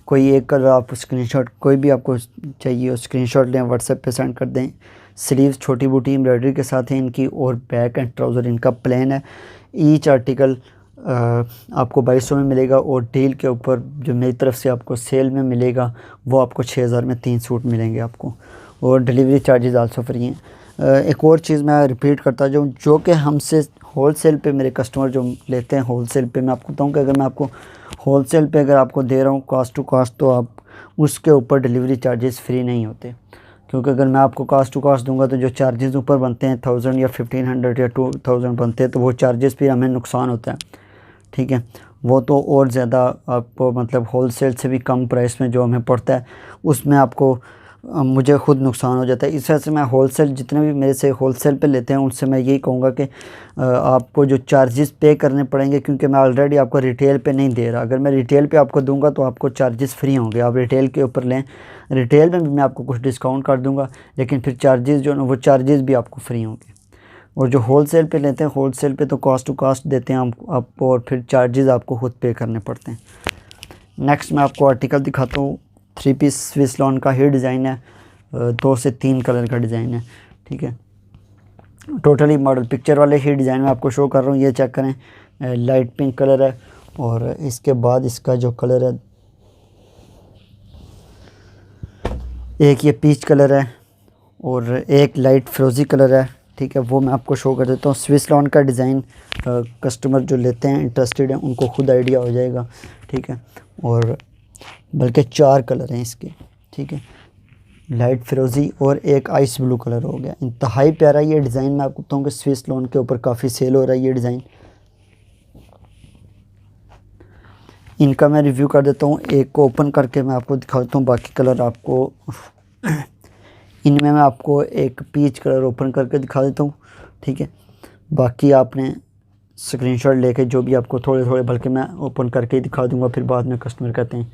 कोई एक कलर आप स्क्रीनशॉट, कोई भी आपको चाहिए हो स्क्रीनशॉट लें, व्हाट्सएप पे सेंड कर दें। स्लीव्स छोटी बूटी एम्ब्रॉयडरी के साथ है इनकी, और बैक एंड ट्राउज़र इनका प्लेन है। ईच आर्टिकल आपको 2200 में मिलेगा, और डील के ऊपर जो मेरी तरफ से आपको सेल में मिलेगा वो आपको 6000 में 3 सूट मिलेंगे आपको, और डिलीवरी चार्जेस आल्सो फ्री हैं। एक और चीज़ मैं रिपीट करता जाऊँ, जो कि हमसे होलसेल पे मेरे कस्टमर जो लेते हैं होलसेल पे, मैं आपको बताऊँ कि अगर मैं आपको होलसेल पे अगर आपको दे रहा हूँ कॉस्ट टू कॉस्ट, तो आप उसके ऊपर डिलीवरी चार्जेस फ्री नहीं होते। क्योंकि अगर मैं आपको कॉस्ट टू कॉस्ट दूंगा तो जो चार्जेस ऊपर बनते हैं 1000 या 1500 या 2000 बनते हैं, तो वो चार्जेस फिर हमें नुकसान होता है, ठीक है। वो तो और ज़्यादा आपको मतलब होलसेल से भी कम प्राइस में जो हमें पड़ता है, उसमें आपको मुझे ख़ुद नुकसान हो जाता है। इस वजह से मैं होलसेल, जितने भी मेरे से होलसेल पे लेते हैं उनसे मैं यही कहूँगा कि आपको जो चार्जेस पे करने पड़ेंगे, क्योंकि मैं ऑलरेडी आपको रिटेल पे नहीं दे रहा। अगर मैं रिटेल पे आपको दूंगा तो आपको चार्जेस फ्री होंगे, आप रिटेल के ऊपर लें, रिटेल में भी मैं आपको कुछ डिस्काउंट कर दूँगा, लेकिन फिर चार्जेस जो ना वो चार्जेस भी आपको फ्री होंगे। और जो होलसेल पे लेते हैं, होलसेल पे तो कॉस्ट टू कॉस्ट देते हैं हम आपको, और फिर चार्जेस आपको खुद पे करने पड़ते हैं। नेक्स्ट मैं आपको आर्टिकल दिखाता हूँ। 3 पीस स्विस लॉन का ही डिज़ाइन है, 2 से 3 कलर का डिज़ाइन है, ठीक है। टोटली मॉडल पिक्चर वाले ही डिज़ाइन में आपको शो कर रहा हूँ। ये चेक करें, लाइट पिंक कलर है, और इसके बाद इसका जो कलर है, एक ये पीच कलर है और एक लाइट फिरोज़ी कलर है, ठीक है। वो मैं आपको शो कर देता हूँ। स्विस लॉन का डिज़ाइन कस्टमर जो लेते हैं, इंटरेस्टेड हैं, उनको खुद आइडिया हो जाएगा, ठीक है। और बल्कि 4 कलर हैं इसके, ठीक है। लाइट फिरोज़ी और एक आइस ब्लू कलर हो गया। इंतहाई प्यारा ये डिज़ाइन मैं आपको बताऊँ कि स्विस लॉन के ऊपर काफ़ी सेल हो रहा है ये डिज़ाइन। इनका मैं रिव्यू कर देता हूँ, एक को ओपन करके मैं आपको दिखा देता हूँ, बाकी कलर आपको इनमें मैं आपको एक पीच कलर ओपन करके दिखा देता हूँ, ठीक है। बाकी आपने स्क्रीनशॉट लेके जो भी आपको थोड़े थोड़े, बल्कि मैं ओपन करके ही दिखा दूँगा, फिर बाद में कस्टमर कहते हैं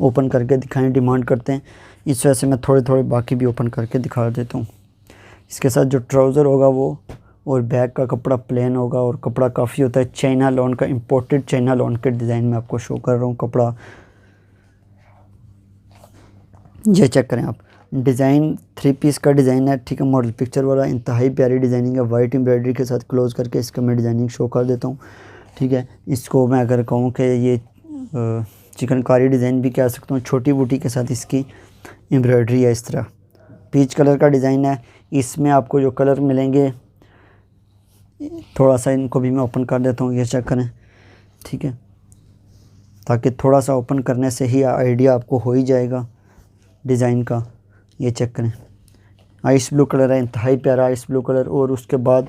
ओपन करके दिखाएं, डिमांड करते हैं, इस वजह से मैं थोड़े थोड़े बाकी भी ओपन करके दिखा देता हूँ। इसके साथ जो ट्राउज़र होगा वो, और बैक का कपड़ा प्लेन होगा, और कपड़ा काफ़ी होता है चाइना लॉन का, इम्पोर्टेड चाइना लॉन के डिज़ाइन में आपको शो कर रहा हूँ। कपड़ा ये चेक करें आप, डिज़ाइन 3 पीस का डिज़ाइन है, ठीक है, मॉडल पिक्चर वाला। इंतहाई प्यारी डिज़ाइनिंग है, वाइट एम्ब्रॉयडरी के साथ क्लोज़ करके इसका मैं डिज़ाइनिंग शो कर देता हूँ, ठीक है। इसको मैं अगर कहूँ कि ये चिकनकारी डिज़ाइन भी कह सकता हूँ, छोटी बूटी के साथ इसकी एम्ब्रॉयडरी है। इस तरह पीच कलर का डिज़ाइन है। इसमें आपको जो कलर मिलेंगे, थोड़ा सा इनको भी मैं ओपन कर देता हूँ, ये चेक करें, ठीक है, ताकि थोड़ा सा ओपन करने से ही आइडिया आपको हो ही जाएगा डिज़ाइन का। ये चेक करें, आइस ब्लू कलर है, इंतहाई प्यारा आइस ब्लू कलर, और उसके बाद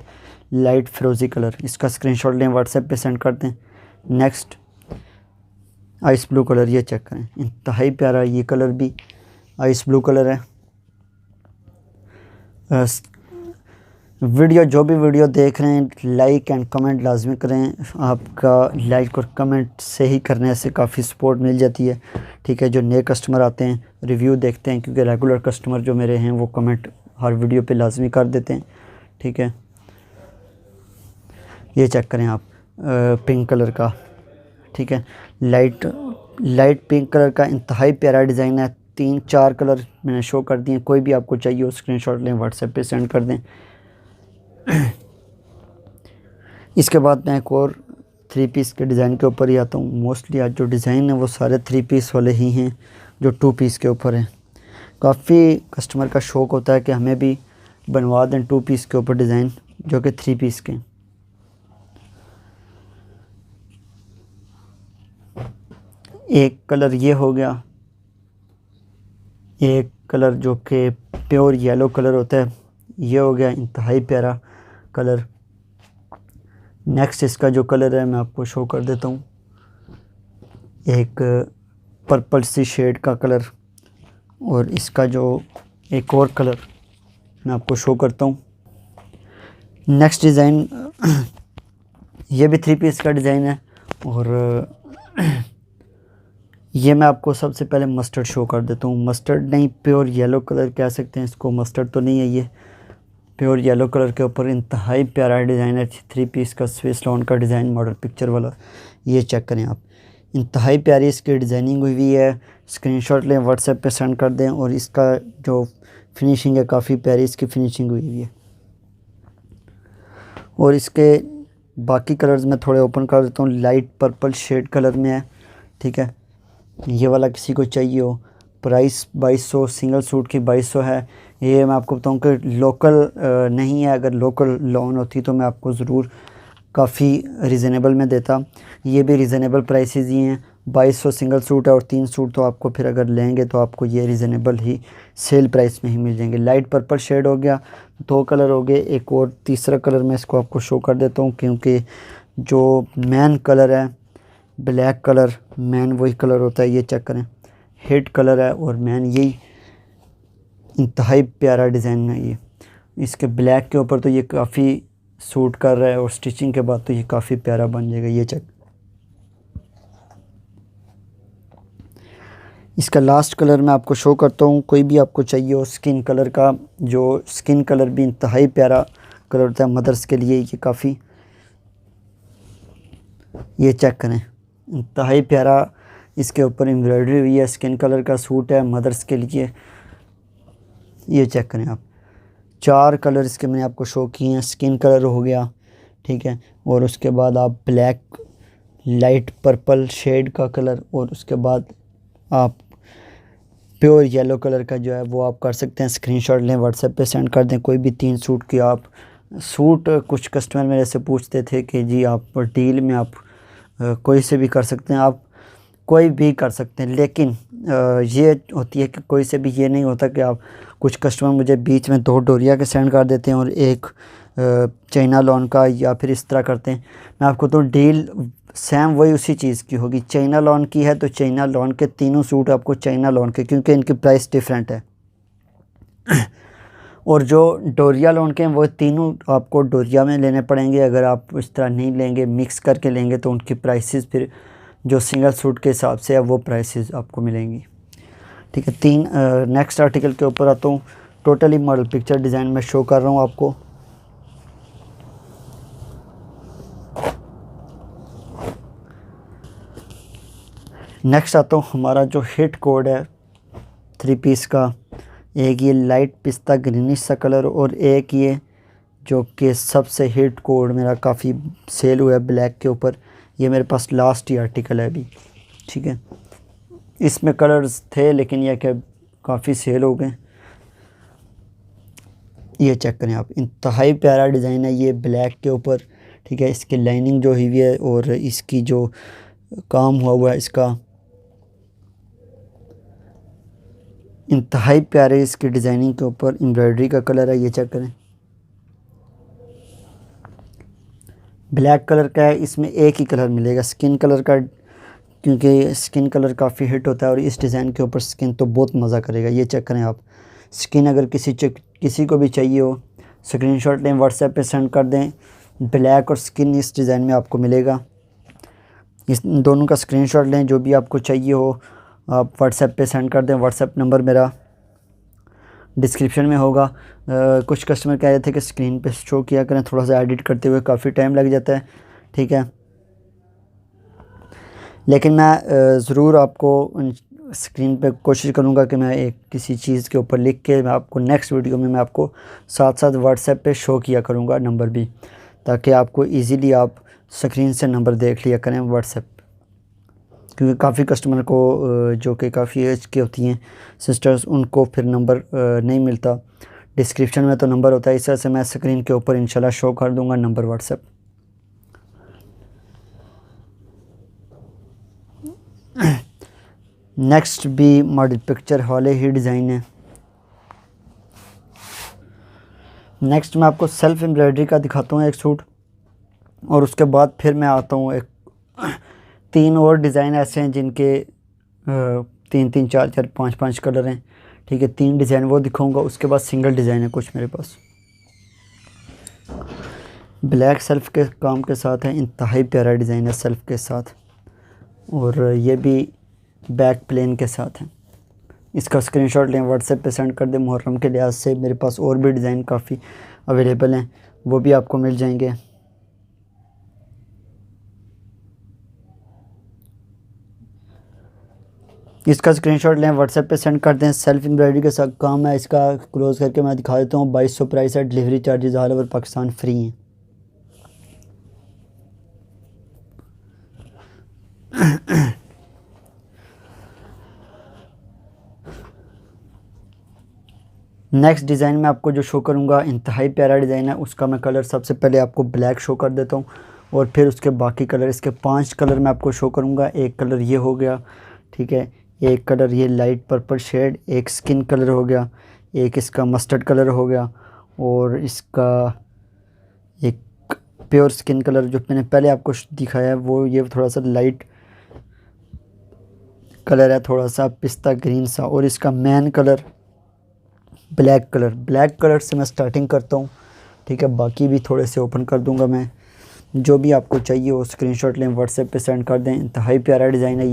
लाइट फिरोज़ी कलर। इसका स्क्रीनशॉट लें, व्हाट्सएप पे सेंड कर दें। नेक्स्ट आइस ब्लू कलर, ये चेक करें, इंतहाई प्यारा ये कलर भी आइस ब्लू कलर है। वीडियो जो भी वीडियो देख रहे हैं, लाइक एंड कमेंट लाजमी करें। आपका लाइक और कमेंट से ही करने से काफ़ी सपोर्ट मिल जाती है, ठीक है। जो नए कस्टमर आते हैं, रिव्यू देखते हैं, क्योंकि रेगुलर कस्टमर जो मेरे हैं वो कमेंट हर वीडियो पे लाजमी कर देते हैं, ठीक है। ये चेक करें आप, पिंक कलर का, ठीक है, लाइट पिंक कलर का, इंतहाई प्यारा डिज़ाइन है। 3-4 कलर मैंने शो कर दिए, कोई भी आपको चाहिए हो स्क्रीनशॉट लें, व्हाट्सएप पे सेंड कर दें। इसके बाद मैं एक और 3 पीस के डिज़ाइन के ऊपर ही आता हूँ। मोस्टली आज जो डिज़ाइन है वो सारे 3 पीस वाले ही हैं, जो 2 पीस के ऊपर हैं। काफ़ी कस्टमर का शौक़ होता है कि हमें भी बनवा दें 2 पीस के ऊपर डिज़ाइन, जो कि 3 पीस के। एक कलर ये हो गया, एक कलर जो कि प्योर येलो कलर होता है, ये हो गया, इंतहाई प्यारा कलर। नेक्स्ट इसका जो कलर है मैं आपको शो कर देता हूँ, एक पर्पल सी शेड का कलर, और इसका जो एक और कलर मैं आपको शो करता हूँ। नेक्स्ट डिज़ाइन ये भी 3 पीस का डिज़ाइन है, और ये मैं आपको सबसे पहले मस्टर्ड शो कर देता हूँ। मस्टर्ड नहीं, प्योर येलो कलर कह सकते हैं इसको, मस्टर्ड तो नहीं है, ये प्योर येलो कलर के ऊपर इंतहाई प्यारा डिज़ाइन है। 3 पीस का स्विस लॉन का डिज़ाइन, मॉडल पिक्चर वाला। ये चेक करें आप, इंतहाई प्यारी इसकी डिज़ाइनिंग हुई हुई है। स्क्रीनशॉट लें, व्हाट्सएप पे सेंड कर दें, और इसका जो फिनिशिंग है काफ़ी प्यारी इसकी फिनिशिंग हुई हुई है। और इसके बाकी कलर्स मैं थोड़े ओपन कर देता हूँ। लाइट पर्पल शेड कलर में है, ठीक है। ये वाला किसी को चाहिए हो, प्राइस 2200, सिंगल सूट की 2200 है। ये मैं आपको बताऊं कि लोकल नहीं है, अगर लोकल लोन होती तो मैं आपको ज़रूर काफ़ी रिजनेबल में देता। ये भी रिजनेबल प्राइसेस ही हैं, 2200 सिंगल सूट है, और 3 सूट तो आपको फिर अगर लेंगे तो आपको ये रिजनेबल ही सेल प्राइस में ही मिल जाएंगे। लाइट पर्पल शेड हो गया, 2 कलर हो गए, एक और तीसरा कलर मैं इसको आपको शो कर देता हूँ, क्योंकि जो मेन कलर है ब्लैक कलर, मेन वही कलर होता है। ये चेक करें, हेड कलर है और मेन यही इंतहाई प्यारा डिज़ाइन है ये। इसके ब्लैक के ऊपर तो ये काफ़ी सूट कर रहा है और स्टिचिंग के बाद तो ये काफ़ी प्यारा बन जाएगा। ये चेक, इसका लास्ट कलर मैं आपको शो करता हूँ। कोई भी आपको चाहिए हो स्किन कलर का, जो स्किन कलर भी इंतहाई प्यारा कलर होता है मदर्स के लिए, ये काफ़ी, ये चेक करें, इंतहाई प्यारा इसके ऊपर एम्ब्रॉयडरी हुई है। स्किन कलर का सूट है मदर्स के लिए। ये चेक करें आप, 4 कलर इसके मैंने आपको शो किए हैं। स्किन कलर हो गया, ठीक है, और उसके बाद आप ब्लैक, लाइट पर्पल शेड का कलर, और उसके बाद आप प्योर येलो कलर का जो है वो आप कर सकते हैं। स्क्रीनशॉट लें, व्हाट्सएप पे सेंड कर दें। कोई भी 3 सूट की आप सूट, कुछ कस्टमर मेरे से पूछते थे कि जी आप डील में आप कोई से भी कर सकते हैं, आप कोई भी कर सकते हैं, लेकिन ये होती है कि कोई से भी ये नहीं होता कि आप, कुछ कस्टमर मुझे बीच में 2 डोरिया के सेंड कर देते हैं और एक चाइना लॉन का, या फिर इस तरह करते हैं। मैं आपको तो डील सेम वही उसी चीज़ की होगी। चाइना लॉन की है तो चाइना लॉन के तीनों सूट आपको चाइना लॉन के, क्योंकि इनकी प्राइस डिफरेंट है। और जो डोरिया लॉन के हैं वो तीनों आपको डोरिया में लेने पड़ेंगे। अगर आप इस तरह नहीं लेंगे, मिक्स करके लेंगे, तो उनकी प्राइसेस फिर जो सिंगल सूट के हिसाब से है वो प्राइसेस आपको मिलेंगी, ठीक है। 3 नेक्स्ट आर्टिकल के ऊपर आता हूँ। टोटली मॉडल पिक्चर डिज़ाइन में शो कर रहा हूँ आपको। नेक्स्ट आता हूँ, हमारा जो हिट कोड है 3 पीस का, एक ये लाइट पिस्ता ग्रीनिश सा कलर, और एक ये जो कि सबसे हिट कोड मेरा काफ़ी सेल हुआ है ब्लैक के ऊपर। ये मेरे पास लास्ट ही आर्टिकल है अभी, ठीक है। इसमें कलर्स थे लेकिन यह कि काफ़ी सेल हो गए। ये चेक करें आप, इंतहाई प्यारा डिज़ाइन है ये ब्लैक के ऊपर, ठीक है। इसकी लाइनिंग जो हुई है और इसकी जो काम हुआ है इसका, इंतहाई प्यारे इसकी डिज़ाइनिंग के ऊपर एम्ब्रॉयडरी का कलर है। ये चेक करें, ब्लैक कलर का है। इसमें एक ही कलर मिलेगा स्किन कलर का, क्योंकि स्किन कलर काफ़ी हिट होता है और इस डिज़ाइन के ऊपर स्किन तो बहुत मज़ा करेगा। ये चेक करें आप, स्किन अगर किसी को भी चाहिए हो स्क्रीनशॉट लें, व्हाट्सएप पे सेंड कर दें। ब्लैक और स्किन इस डिज़ाइन में आपको मिलेगा। इस दोनों का स्क्रीनशॉट लें, जो भी आपको चाहिए हो आप व्हाट्सएप पे सेंड कर दें। व्हाट्सएप नंबर मेरा डिस्क्रिप्शन में होगा। कुछ कस्टमर कह रहे थे कि स्क्रीन पे शो किया करें, थोड़ा सा एडिट करते हुए काफ़ी टाइम लग जाता है, ठीक है। लेकिन मैं ज़रूर आपको स्क्रीन पे कोशिश करूँगा कि मैं एक किसी चीज़ के ऊपर लिख के मैं आपको नेक्स्ट वीडियो में मैं आपको साथ साथ व्हाट्सएप पे शो किया करूँगा नंबर भी, ताकि आपको इजीली आप स्क्रीन से नंबर देख लिया करें व्हाट्सएप। क्योंकि काफ़ी कस्टमर को जो कि काफ़ी एज की होती हैं सिस्टर्स, उनको फिर नंबर नहीं मिलता। डिस्क्रिप्शन में तो नंबर होता है, इस तरह से मैं स्क्रीन के ऊपर इंशाल्लाह शो कर दूँगा नंबर व्हाट्सएप। नेक्स्ट भी मॉडल पिक्चर वाले ही डिज़ाइन है। नेक्स्ट मैं आपको सेल्फ एम्ब्रॉयडरी का दिखाता हूँ एक सूट, और उसके बाद फिर मैं आता हूँ एक 3 और डिज़ाइन ऐसे हैं जिनके 3-3, 4-4, 5-5 कलर हैं, ठीक है। 3 डिज़ाइन वो दिखाऊंगा, उसके बाद सिंगल डिज़ाइन है कुछ मेरे पास। ब्लैक सेल्फ के काम के साथ है, इंतहाई प्यारा डिज़ाइन है सेल्फ के साथ, और ये भी बैक प्लेन के साथ है। इसका स्क्रीनशॉट लें, व्हाट्सएप पे सेंड कर दें। मुहर्रम के लिहाज से मेरे पास और भी डिज़ाइन काफ़ी अवेलेबल हैं, वो भी आपको मिल जाएंगे। इसका स्क्रीनशॉट लें, व्हाट्सएप पे सेंड कर दें। सेल्फ एम्ब्रॉयडरी के साथ काम है। इसका क्लोज़ करके मैं दिखा देता हूँ। 2200 प्राइस है, delivery charges all over Pakistan free हैं। नेक्स्ट डिज़ाइन में आपको जो शो करूँगा इंतहाई प्यारा डिज़ाइन है। उसका मैं कलर सबसे पहले आपको ब्लैक शो कर देता हूँ, और फिर उसके बाकी कलर, इसके 5 कलर मैं आपको शो करूँगा। एक कलर ये हो गया, ठीक है। एक कलर ये लाइट पर्पल शेड, एक स्किन कलर हो गया, एक इसका मस्टर्ड कलर हो गया, और इसका एक प्योर स्किन कलर जो मैंने पहले आपको दिखाया है वो ये थोड़ा सा लाइट कलर है, थोड़ा सा पिस्ता ग्रीन सा, और इसका मेन कलर ब्लैक कलर से मैं स्टार्टिंग करता हूँ, ठीक है। बाकी भी थोड़े से ओपन कर दूँगा मैं। जो भी आपको चाहिए वो स्क्रीनशॉट लें, व्हाट्सएप पे सेंड कर दें। इंतहाई प्यारा डिज़ाइन है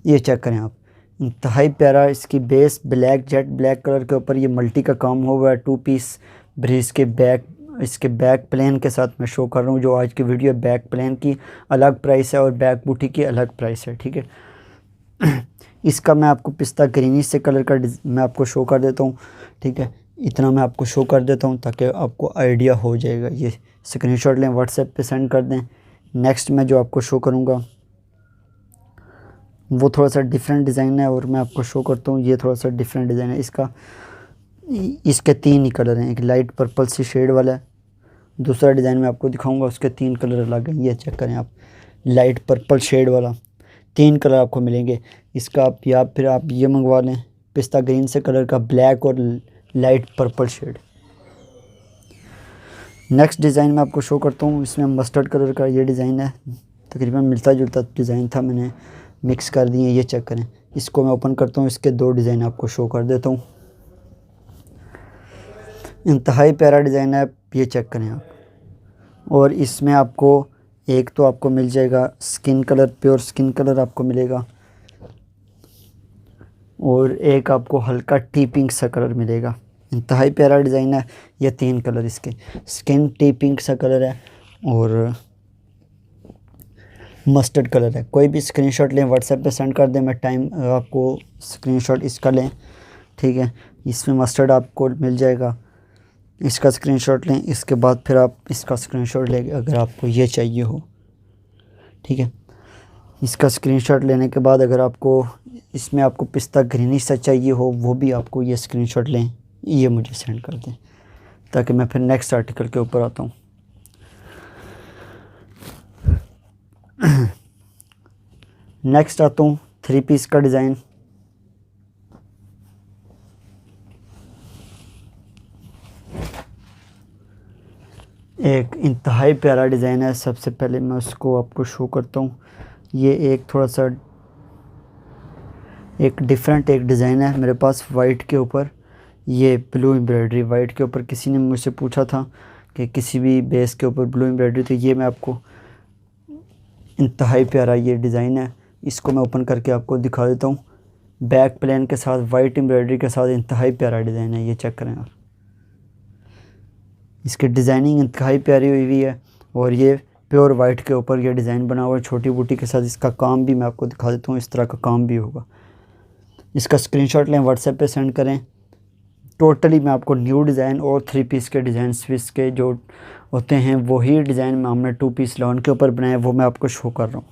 ये चेक करें आप, इंतहाई प्यारा। इसकी base black, jet black colour के ऊपर ये मल्टी का काम हुआ है। 2 पीस ब्रीज के बैक, इसके बैक प्लेन के साथ मैं शो कर रहा हूँ। जो आज की वीडियो बैक प्लेन की अलग प्राइस है और बैक बूटी की अलग प्राइस है, ठीक है। इसका मैं आपको पिस्ता ग्रीनिश से कलर का मैं आपको शो कर देता हूँ, ठीक है। इतना मैं आपको शो कर देता हूँ ताकि आपको आइडिया हो जाएगा। ये स्क्रीनशॉट लें, व्हाट्सएप पे सेंड कर दें। नेक्स्ट मैं जो आपको शो करूँगा वो थोड़ा सा डिफरेंट डिज़ाइन है और मैं आपको शो करता हूँ। ये थोड़ा सा डिफरेंट डिज़ाइन है इसके 3 ही कलर हैं। एक लाइट पर्पल सी शेड वाला है, दूसरा डिज़ाइन मैं आपको दिखाऊंगा उसके 3 कलर अलग हैं। ये चेक करें आप, लाइट पर्पल शेड वाला 3 कलर आपको मिलेंगे। इसका आप या फिर आप ये मंगवा लें पिस्ता ग्रीन से कलर का, ब्लैक और light purple shade. Next design मैं आपको शो करता हूँ। इसमें मस्टर्ड कलर का ये डिज़ाइन है, तकरीबन मिलता जुलता डिज़ाइन था, मैंने मिक्स कर दिए। ये चेक करें, इसको मैं ओपन करता हूँ, इसके 2 डिज़ाइन आपको शो कर देता हूँ। इंतहाई प्यारा डिज़ाइन है, ये चेक करें आप। और इसमें आपको एक तो आपको मिल जाएगा skin colour, pure skin colour आपको मिलेगा, और एक आपको हल्का टी पिंक सा कलर मिलेगा। इंतहाई प्यारा डिज़ाइन है। ये 3 कलर इसके, स्किन टी पिंक सा कलर है और मस्टर्ड कलर है। कोई भी स्क्रीनशॉट लें, व्हाट्सएप पे सेंड कर दें। मैं टाइम आपको स्क्रीनशॉट इसका लें, ठीक है। इसमें मस्टर्ड आपको मिल जाएगा, इसका स्क्रीनशॉट लें। इसके बाद फिर आप इसका स्क्रीनशॉट लें अगर आपको ये चाहिए हो, ठीक है। इसका स्क्रीनशॉट लेने के बाद अगर आपको इसमें आपको पिस्ता ग्रीनिश सा चाहिए हो, वो भी आपको ये स्क्रीनशॉट लें, ये मुझे सेंड कर दें ताकि मैं फिर नेक्स्ट आर्टिकल के ऊपर आता हूँ। नेक्स्ट आता हूँ 3 पीस का डिज़ाइन। एक इंतहाई प्यारा डिज़ाइन है। सबसे पहले मैं उसको आपको शो करता हूँ। ये एक थोड़ा सा एक डिफरेंट एक डिज़ाइन है मेरे पास वाइट के ऊपर। ये ब्लू एम्ब्रॉयडरी वाइट के ऊपर, किसी ने मुझसे पूछा था कि किसी भी बेस के ऊपर ब्लू एम्ब्रॉयडरी, तो ये मैं आपको इंतहाई प्यारा ये डिज़ाइन है। इसको मैं ओपन करके आपको दिखा देता हूँ। बैक प्लेन के साथ वाइट एम्ब्रॉयडरी के साथ इंतहाई प्यारा डिज़ाइन है। ये चेक करें आप, इसकी डिज़ाइनिंग इंतहाई प्यारी हुई हुई है और ये प्योर वाइट के ऊपर ये डिज़ाइन बना हुआ है छोटी बूटी के साथ। इसका काम भी मैं आपको दिखा देता हूँ, इस तरह का काम भी होगा। इसका स्क्रीनशॉट लें, व्हाट्सएप पे सेंड करें। टोटली मैं आपको न्यू डिज़ाइन और 3 पीस के डिज़ाइन स्विच के जो होते हैं वही डिज़ाइन में हमने 2 पीस लॉन के ऊपर बनाए, वो मैं आपको शो कर रहा हूँ।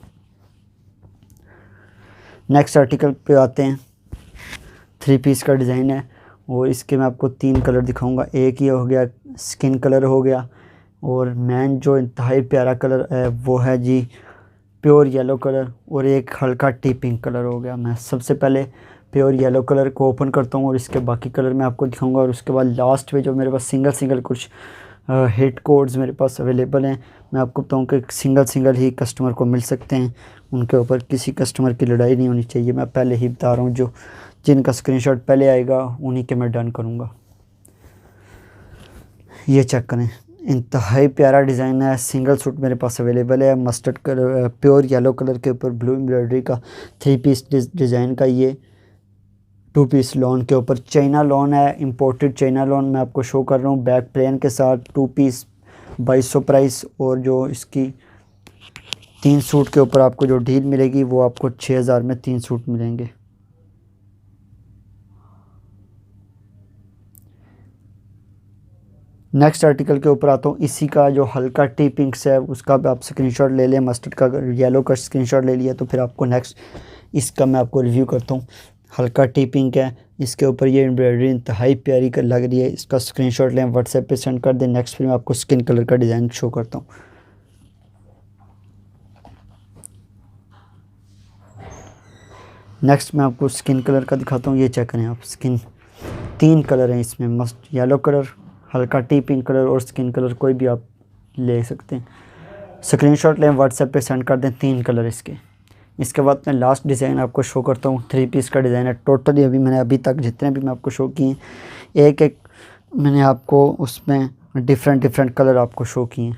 नेक्स्ट आर्टिकल पे आते हैं। 3 पीस का डिज़ाइन है और इसके मैं आपको 3 कलर दिखाऊंगा। एक ये हो गया स्किन कलर हो गया, और मैन जो इंतहाई प्यारा कलर है वो है जी प्योर येलो कलर, और एक हल्का टी पिंक कलर हो गया। मैं सबसे पहले प्योर येलो कलर को ओपन करता हूँ और इसके बाकी कलर मैं आपको दिखाऊंगा। और उसके बाद लास्ट में जो मेरे पास सिंगल कुछ हिट कोड्स मेरे पास अवेलेबल हैं, मैं आपको बताऊँ कि सिंगल ही कस्टमर को मिल सकते हैं। उनके ऊपर किसी कस्टमर की लड़ाई नहीं होनी चाहिए। मैं पहले ही बता रहा हूँ, जो जिनका स्क्रीनशॉट पहले आएगा उन्हीं के मैं डन करूँगा। ये चेक करें, इंतहाई प्यारा डिज़ाइन है। सिंगल सूट मेरे पास अवेलेबल है mustard colour pure yellow colour के ऊपर ब्लू एम्ब्रॉयडरी का 3 पीस डिज़ाइन का। ये 2 पीस लॉन के ऊपर चाइना लॉन है, इंपोर्टेड चाइना लॉन मैं आपको शो कर रहा हूँ बैक प्लेन के साथ। 2 पीस 2200 प्राइस, और जो इसकी 3 सूट के ऊपर आपको जो डील मिलेगी वो आपको 6000 में 3 सूट मिलेंगे। नेक्स्ट आर्टिकल के ऊपर आता हूँ। इसी का जो हल्का टी पिंक्स है उसका भी आप स्क्रीनशॉट ले लें। मस्टर्ड का येलो का स्क्रीनशॉट ले लिया तो फिर आपको नेक्स्ट इसका मैं आपको रिव्यू करता हूँ। हल्का टी पिंक है, इसके ऊपर ये एम्ब्रॉयडरी इंतहाई प्यारी कर लग रही है। इसका स्क्रीनशॉट लें, व्हाट्सएप पे सेंड कर दें। नेक्स्ट फिर मैं आपको स्किन कलर का डिज़ाइन शो करता हूँ। नेक्स्ट मैं आपको स्किन कलर का दिखाता हूँ। ये चेक करें आप, स्किन 3 कलर हैं इसमें, मस्ट येलो कलर, हल्का टी पिंक कलर और स्किन कलर, कोई भी आप ले सकते हैं। स्क्रीनशॉट लें, व्हाट्सएप पे सेंड कर दें। 3 कलर इसके, इसके बाद मैं लास्ट डिज़ाइन आपको शो करता हूँ। 3 पीस का डिज़ाइन है टोटली। अभी तक जितने भी मैं आपको शो किए एक एक मैंने आपको उसमें डिफरेंट कलर आपको शो किए।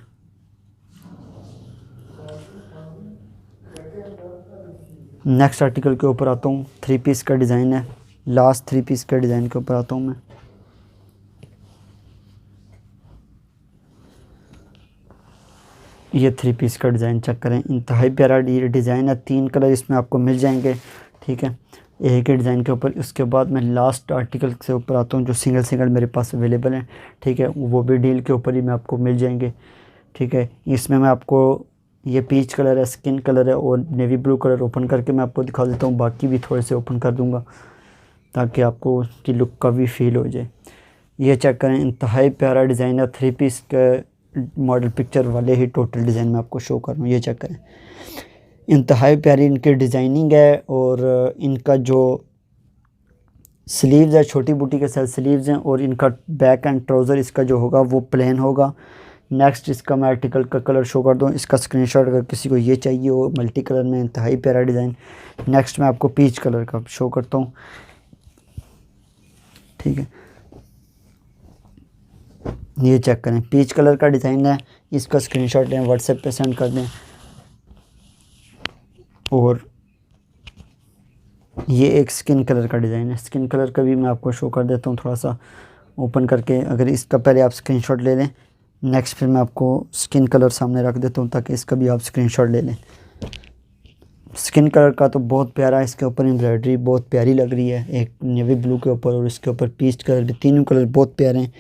नेक्स्ट आर्टिकल के ऊपर आता हूँ। 3 पीस का डिज़ाइन है, लास्ट 3 पीस का डिज़ाइन के ऊपर आता हूँ मैं। ये 3 पीस का डिज़ाइन चेक करें, इंतहाई प्यारा डिज़ाइन है। 3 कलर इसमें आपको मिल जाएंगे, ठीक है, एक ही डिज़ाइन के ऊपर। उसके बाद मैं लास्ट आर्टिकल से ऊपर आता हूँ जो सिंगल मेरे पास अवेलेबल हैं, ठीक है, वो भी डील के ऊपर ही मैं आपको मिल जाएंगे, ठीक है। इसमें मैं आपको ये पीच कलर है, स्किन कलर है और नेवी ब्लू कलर ओपन करके मैं आपको दिखा देता हूँ। बाकी भी थोड़े से ओपन कर दूँगा ताकि आपको उसकी लुक का भी फील हो जाए। ये चेक करें, इंतहाई प्यारा डिज़ाइन है। 3 पीस के मॉडल पिक्चर वाले ही टोटल डिज़ाइन मैं आपको शो कर रहा हूँ। ये चेक करें, इंतहाई प्यारी इनकी डिज़ाइनिंग है और इनका जो स्लीव्स है छोटी बूटी के साथ स्लीव्स हैं और इनका बैक एंड ट्राउज़र इसका जो होगा वो प्लेन होगा। नेक्स्ट इसका मैं आर्टिकल का कलर शो कर दूँ, इसका स्क्रीनशॉट अगर किसी को ये चाहिए हो मल्टी कलर में, इंतहाई प्यारा डिज़ाइन। नेक्स्ट मैं आपको पीच कलर का शो करता हूँ, ठीक है। ये चेक करें, पीच कलर का डिज़ाइन है, इसका स्क्रीनशॉट लें, व्हाट्सएप पे सेंड कर दें। और ये एक स्किन कलर का डिज़ाइन है, स्किन कलर का भी मैं आपको शो कर देता हूँ थोड़ा सा ओपन करके। अगर इसका पहले आप स्क्रीनशॉट ले लें, नेक्स्ट फिर मैं आपको स्किन कलर सामने रख देता हूँ ताकि इसका भी आप स्क्रीनशॉट ले लें। स्किन कलर का तो बहुत प्यारा है, इसके ऊपर एम्ब्रॉयडरी बहुत प्यारी लग रही है, एक नेवी ब्लू के ऊपर और इसके ऊपर पीच कलर भी। तीनों कलर बहुत प्यारे हैं,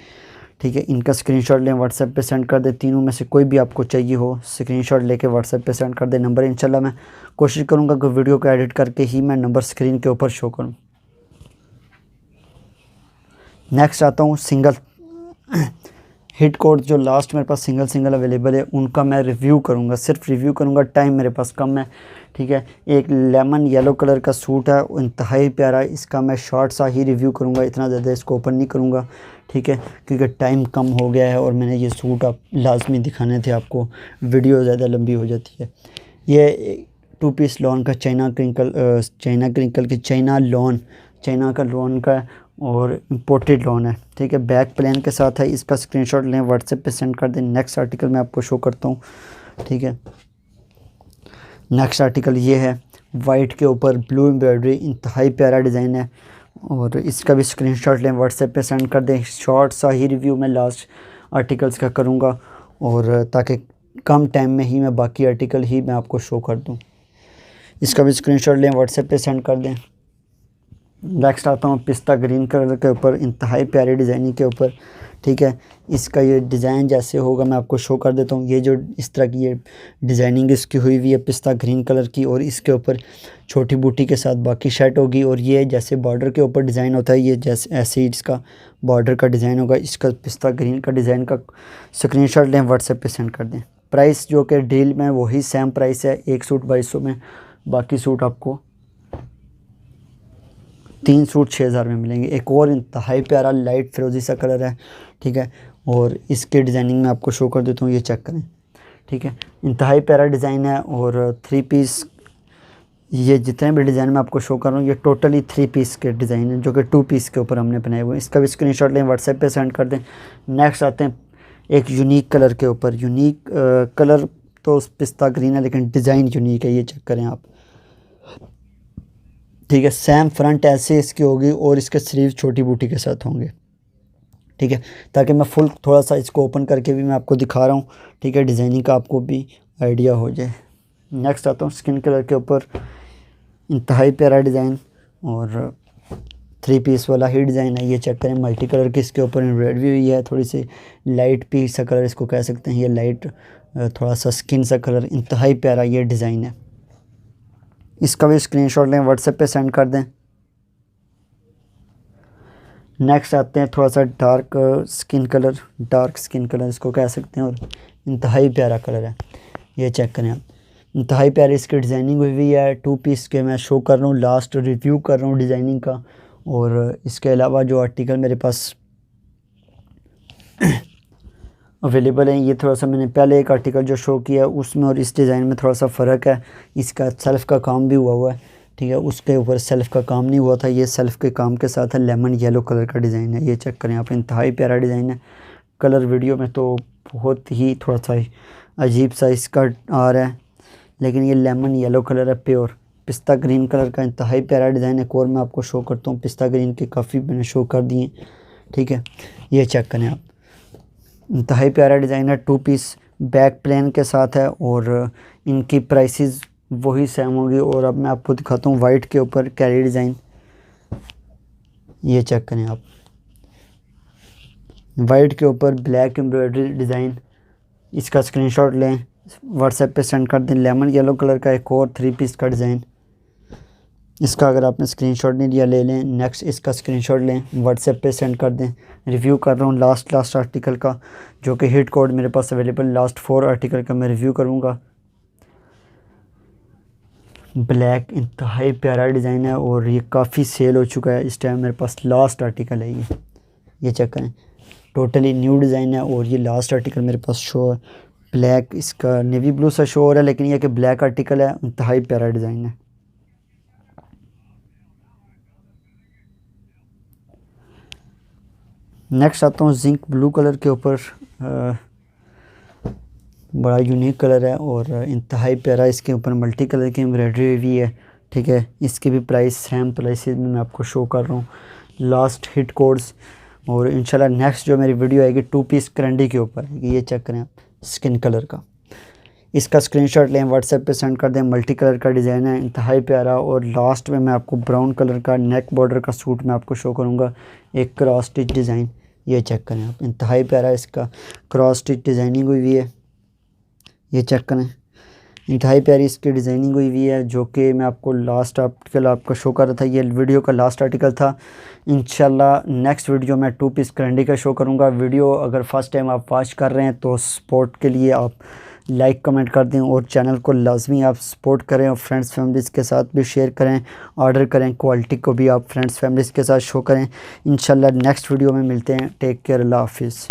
ठीक है। इनका स्क्रीनशॉट लें, व्हाट्सएप पे सेंड कर दें। तीनों में से कोई भी आपको चाहिए हो स्क्रीनशॉट लेके व्हाट्सएप पे सेंड कर दें। नंबर इंशाल्लाह मैं कोशिश करूँगा कि वीडियो को एडिट करके ही मैं नंबर स्क्रीन के ऊपर शो करूँ। नेक्स्ट आता हूँ सिंगल हिट कोड। जो लास्ट मेरे पास सिंगल अवेलेबल है उनका मैं रिव्यू करूँगा, सिर्फ रिव्यू करूँगा, टाइम मेरे पास कम है, ठीक है। एक लेमन येलो कलर का सूट है, इंतहाई प्यारा, इसका मैं शॉर्ट सा ही रिव्यू करूँगा, इतना ज़्यादा इसको ओपन नहीं करूँगा, ठीक है, क्योंकि टाइम कम हो गया है और मैंने ये सूट आप लाजमी दिखाने थे आपको, वीडियो ज़्यादा लंबी हो जाती है। ये 2 पीस लॉन का चाइना क्रिंकल की चाइना का लॉन का और इम्पोर्टेड लॉन है, ठीक है। बैक प्लेन के साथ है, इसका स्क्रीनशॉट लें, व्हाट्सएप पे सेंड कर दें। नेक्स्ट आर्टिकल मैं आपको शो करता हूँ, ठीक है। नेक्स्ट आर्टिकल ये है, वाइट के ऊपर ब्लू एम्ब्रॉयडरी, इंतहाई प्यारा डिज़ाइन है और इसका भी स्क्रीनशॉट लें, व्हाट्सएप पे सेंड कर दें। शॉर्ट सा ही रिव्यू मैं लास्ट आर्टिकल्स का करूँगा और ताकि कम टाइम में ही मैं बाकी आर्टिकल ही मैं आपको शो कर दूँ। इसका भी स्क्रीनशॉट लें, व्हाट्सएप पे सेंड कर दें। नेक्स्ट आता हूँ पिस्ता ग्रीन कलर के ऊपर, इंतहाई प्यारी डिज़ाइनिंग के ऊपर, ठीक है। इसका ये डिज़ाइन जैसे होगा मैं आपको शो कर देता हूँ। ये जो इस तरह की ये डिज़ाइनिंग इसकी हुई हुई है पिस्ता ग्रीन कलर की और इसके ऊपर छोटी बूटी के साथ बाकी शर्ट होगी और ये जैसे बॉर्डर के ऊपर डिज़ाइन होता है ये जैसे ऐसे ही इसका बॉर्डर का डिज़ाइन होगा। इसका पिस्ता ग्रीन का डिज़ाइन का स्क्रीनशॉट लें, व्हाट्सएप पे सेंड कर दें। प्राइस जो कि डील में वही सेम प्राइस है, एक सूट 2200 में, बाकी सूट आपको 3 सूट 6000 में मिलेंगे। एक और इंतहाई प्यारा लाइट फिरोजी सा कलर है, ठीक है, और इसके डिज़ाइनिंग में आपको शो कर देता हूँ, ये चेक करें, ठीक है। इंतहाई प्यारा डिज़ाइन है और 3 पीस, ये जितने भी डिज़ाइन मैं आपको शो कर रहा हूँ ये टोटली 3 पीस के डिज़ाइन हैं जो कि 2 पीस के ऊपर हमने बनाए हुए हैं। इसका भी स्क्रीनशॉट लें, व्हाट्सएप पे सेंड कर दें। नेक्स्ट आते हैं एक यूनिक कलर के ऊपर। यूनिक कलर तो पिस्ता ग्रीन है लेकिन डिज़ाइन यूनिक है, ये चेक करें आप, ठीक है। सेम फ्रंट ऐसे इसकी होगी और इसके स्लीव छोटी बूटी के साथ होंगे, ठीक है, ताकि मैं फुल थोड़ा सा इसको ओपन करके भी मैं आपको दिखा रहा हूँ, ठीक है, डिज़ाइनिंग का आपको भी आइडिया हो जाए। नेक्स्ट आता हूँ स्किन कलर के ऊपर, इंतहाई प्यारा डिज़ाइन और 3 पीस वाला ही डिज़ाइन है, ये चेक करें। मल्टी कलर की इसके ऊपर एम्ब्रॉयडरी हुई है, थोड़ी सी लाइट पीच सा कलर इसको कह सकते हैं, ये लाइट थोड़ा सा स्किन सा कलर, इंतहाई प्यारा ये डिज़ाइन है। इसका भी स्क्रीनशॉट लें, व्हाट्सएप पे सेंड कर दें। नेक्स्ट आते हैं थोड़ा सा डार्क स्किन कलर इसको कह सकते हैं और इंतहाई प्यारा कलर है, ये चेक करें आप। इंतहाई प्यारी इसकी डिज़ाइनिंग हुई हुई है, 2 पीस के मैं शो कर रहा हूँ, लास्ट रिव्यू कर रहा हूँ डिज़ाइनिंग का। और इसके अलावा जो आर्टिकल मेरे पास अवेलेबल हैं। ये थोड़ा सा मैंने पहले एक आर्टिकल जो शो किया उसमें और इस डिज़ाइन में थोड़ा सा फ़र्क है। इसका सेल्फ़ का काम भी हुआ है, ठीक है, उसके ऊपर सेल्फ़ का काम नहीं हुआ था। ये सेल्फ़ के काम के साथ है। लेमन येलो कलर का डिज़ाइन है, ये चेक करें आप, इंतहाई प्यारा डिज़ाइन है। कलर वीडियो में तो बहुत ही थोड़ा सा अजीब सा इसका आ रहा है, लेकिन ये लेमन येलो कलर है, प्योर पिस्ता ग्रीन कलर का इंतहाई प्यारा डिज़ाइन है। एक और मैं आपको शो करता हूँ, पिस्ता ग्रीन के काफ़ी मैंने शो कर दिए, ठीक है। ये चेक करें आप, इंतहाई प्यारा डिज़ाइन है। 2 पीस बैक प्लेन के साथ है और इनकी प्राइसेस वही सेम होगी। और अब मैं आपको दिखाता हूँ वाइट के ऊपर कैरी डिज़ाइन, ये चेक करें आप, वाइट के ऊपर ब्लैक एम्ब्रॉयडरी डिज़ाइन। इसका स्क्रीनशॉट लें, व्हाट्सएप पे सेंड कर दें। लेमन येलो कलर का एक और 3 पीस का डिज़ाइन, इसका अगर आपने स्क्रीनशॉट नहीं लिया ले लें। नेक्स्ट इसका स्क्रीनशॉट लें, व्हाट्सएप पे सेंड कर दें। रिव्यू कर रहा हूँ लास्ट आर्टिकल का, जो कि हिट कोड मेरे पास अवेलेबल, लास्ट 4 आर्टिकल का मैं रिव्यू करूँगा। ब्लैक इंतहाई प्यारा डिज़ाइन है और ये काफ़ी सेल हो चुका है इस टाइम, मेरे पास लास्ट आर्टिकल है ये चेक करें, टोटली न्यू डिज़ाइन है और ये लास्ट आर्टिकल मेरे पास शो है। ब्लैक, इसका नेवी ब्लू सा शो हो रहा है, लेकिन यह कि ब्लैक आर्टिकल है, इंतहाई प्यारा डिज़ाइन है। नेक्स्ट आता हूँ जिंक ब्लू कलर के ऊपर, बड़ा यूनिक कलर है और इंतहाई प्यारा। इसके ऊपर मल्टी कलर की एम्ब्रॉयडरी भी है, ठीक है। इसके भी प्राइस सेम प्राइसेस में मैं आपको शो कर रहा हूँ, लास्ट हिट कोड्स। और इंशाल्लाह नेक्स्ट जो मेरी वीडियो आएगी 2 पीस करंडी के ऊपर, ये चेक करें आप, स्किन कलर का। इसका स्क्रीनशॉट लें, व्हाट्सएप पे सेंड कर दें। मल्टी कलर का डिज़ाइन है, इंतहाई प्यारा। और लास्ट में मैं आपको ब्राउन कलर का नेक बॉर्डर का सूट मैं आपको शो करूँगा, एक क्रॉस स्टिच डिज़ाइन, ये चेक करें आप, इंतहाई प्यारा। इसका क्रॉस स्टिच डिज़ाइनिंग हुई हुई है, ये चेक करें, इंतहाई प्यारी इसकी डिज़ाइनिंग हुई हुई है, जो कि मैं आपको लास्ट आर्टिकल आपका शो कर रहा था। ये वीडियो का लास्ट आर्टिकल था। इंशाल्लाह नेक्स्ट वीडियो मैं 2 पीस करंडी का शो करूँगा। वीडियो अगर फर्स्ट टाइम आप वॉच कर रहे हैं तो सपोर्ट के लिए आप लाइक कमेंट कर दें और चैनल को लाजमी आप सपोर्ट करें और फ्रेंड्स फैमिलीज़ के साथ भी शेयर करें, ऑर्डर करें। क्वालिटी को भी आप फ्रेंड्स फैमिलीज़ के साथ शो करें। इंशाल्लाह नेक्स्ट वीडियो में मिलते हैं। टेक केयर, अल्लाह हाफिज़।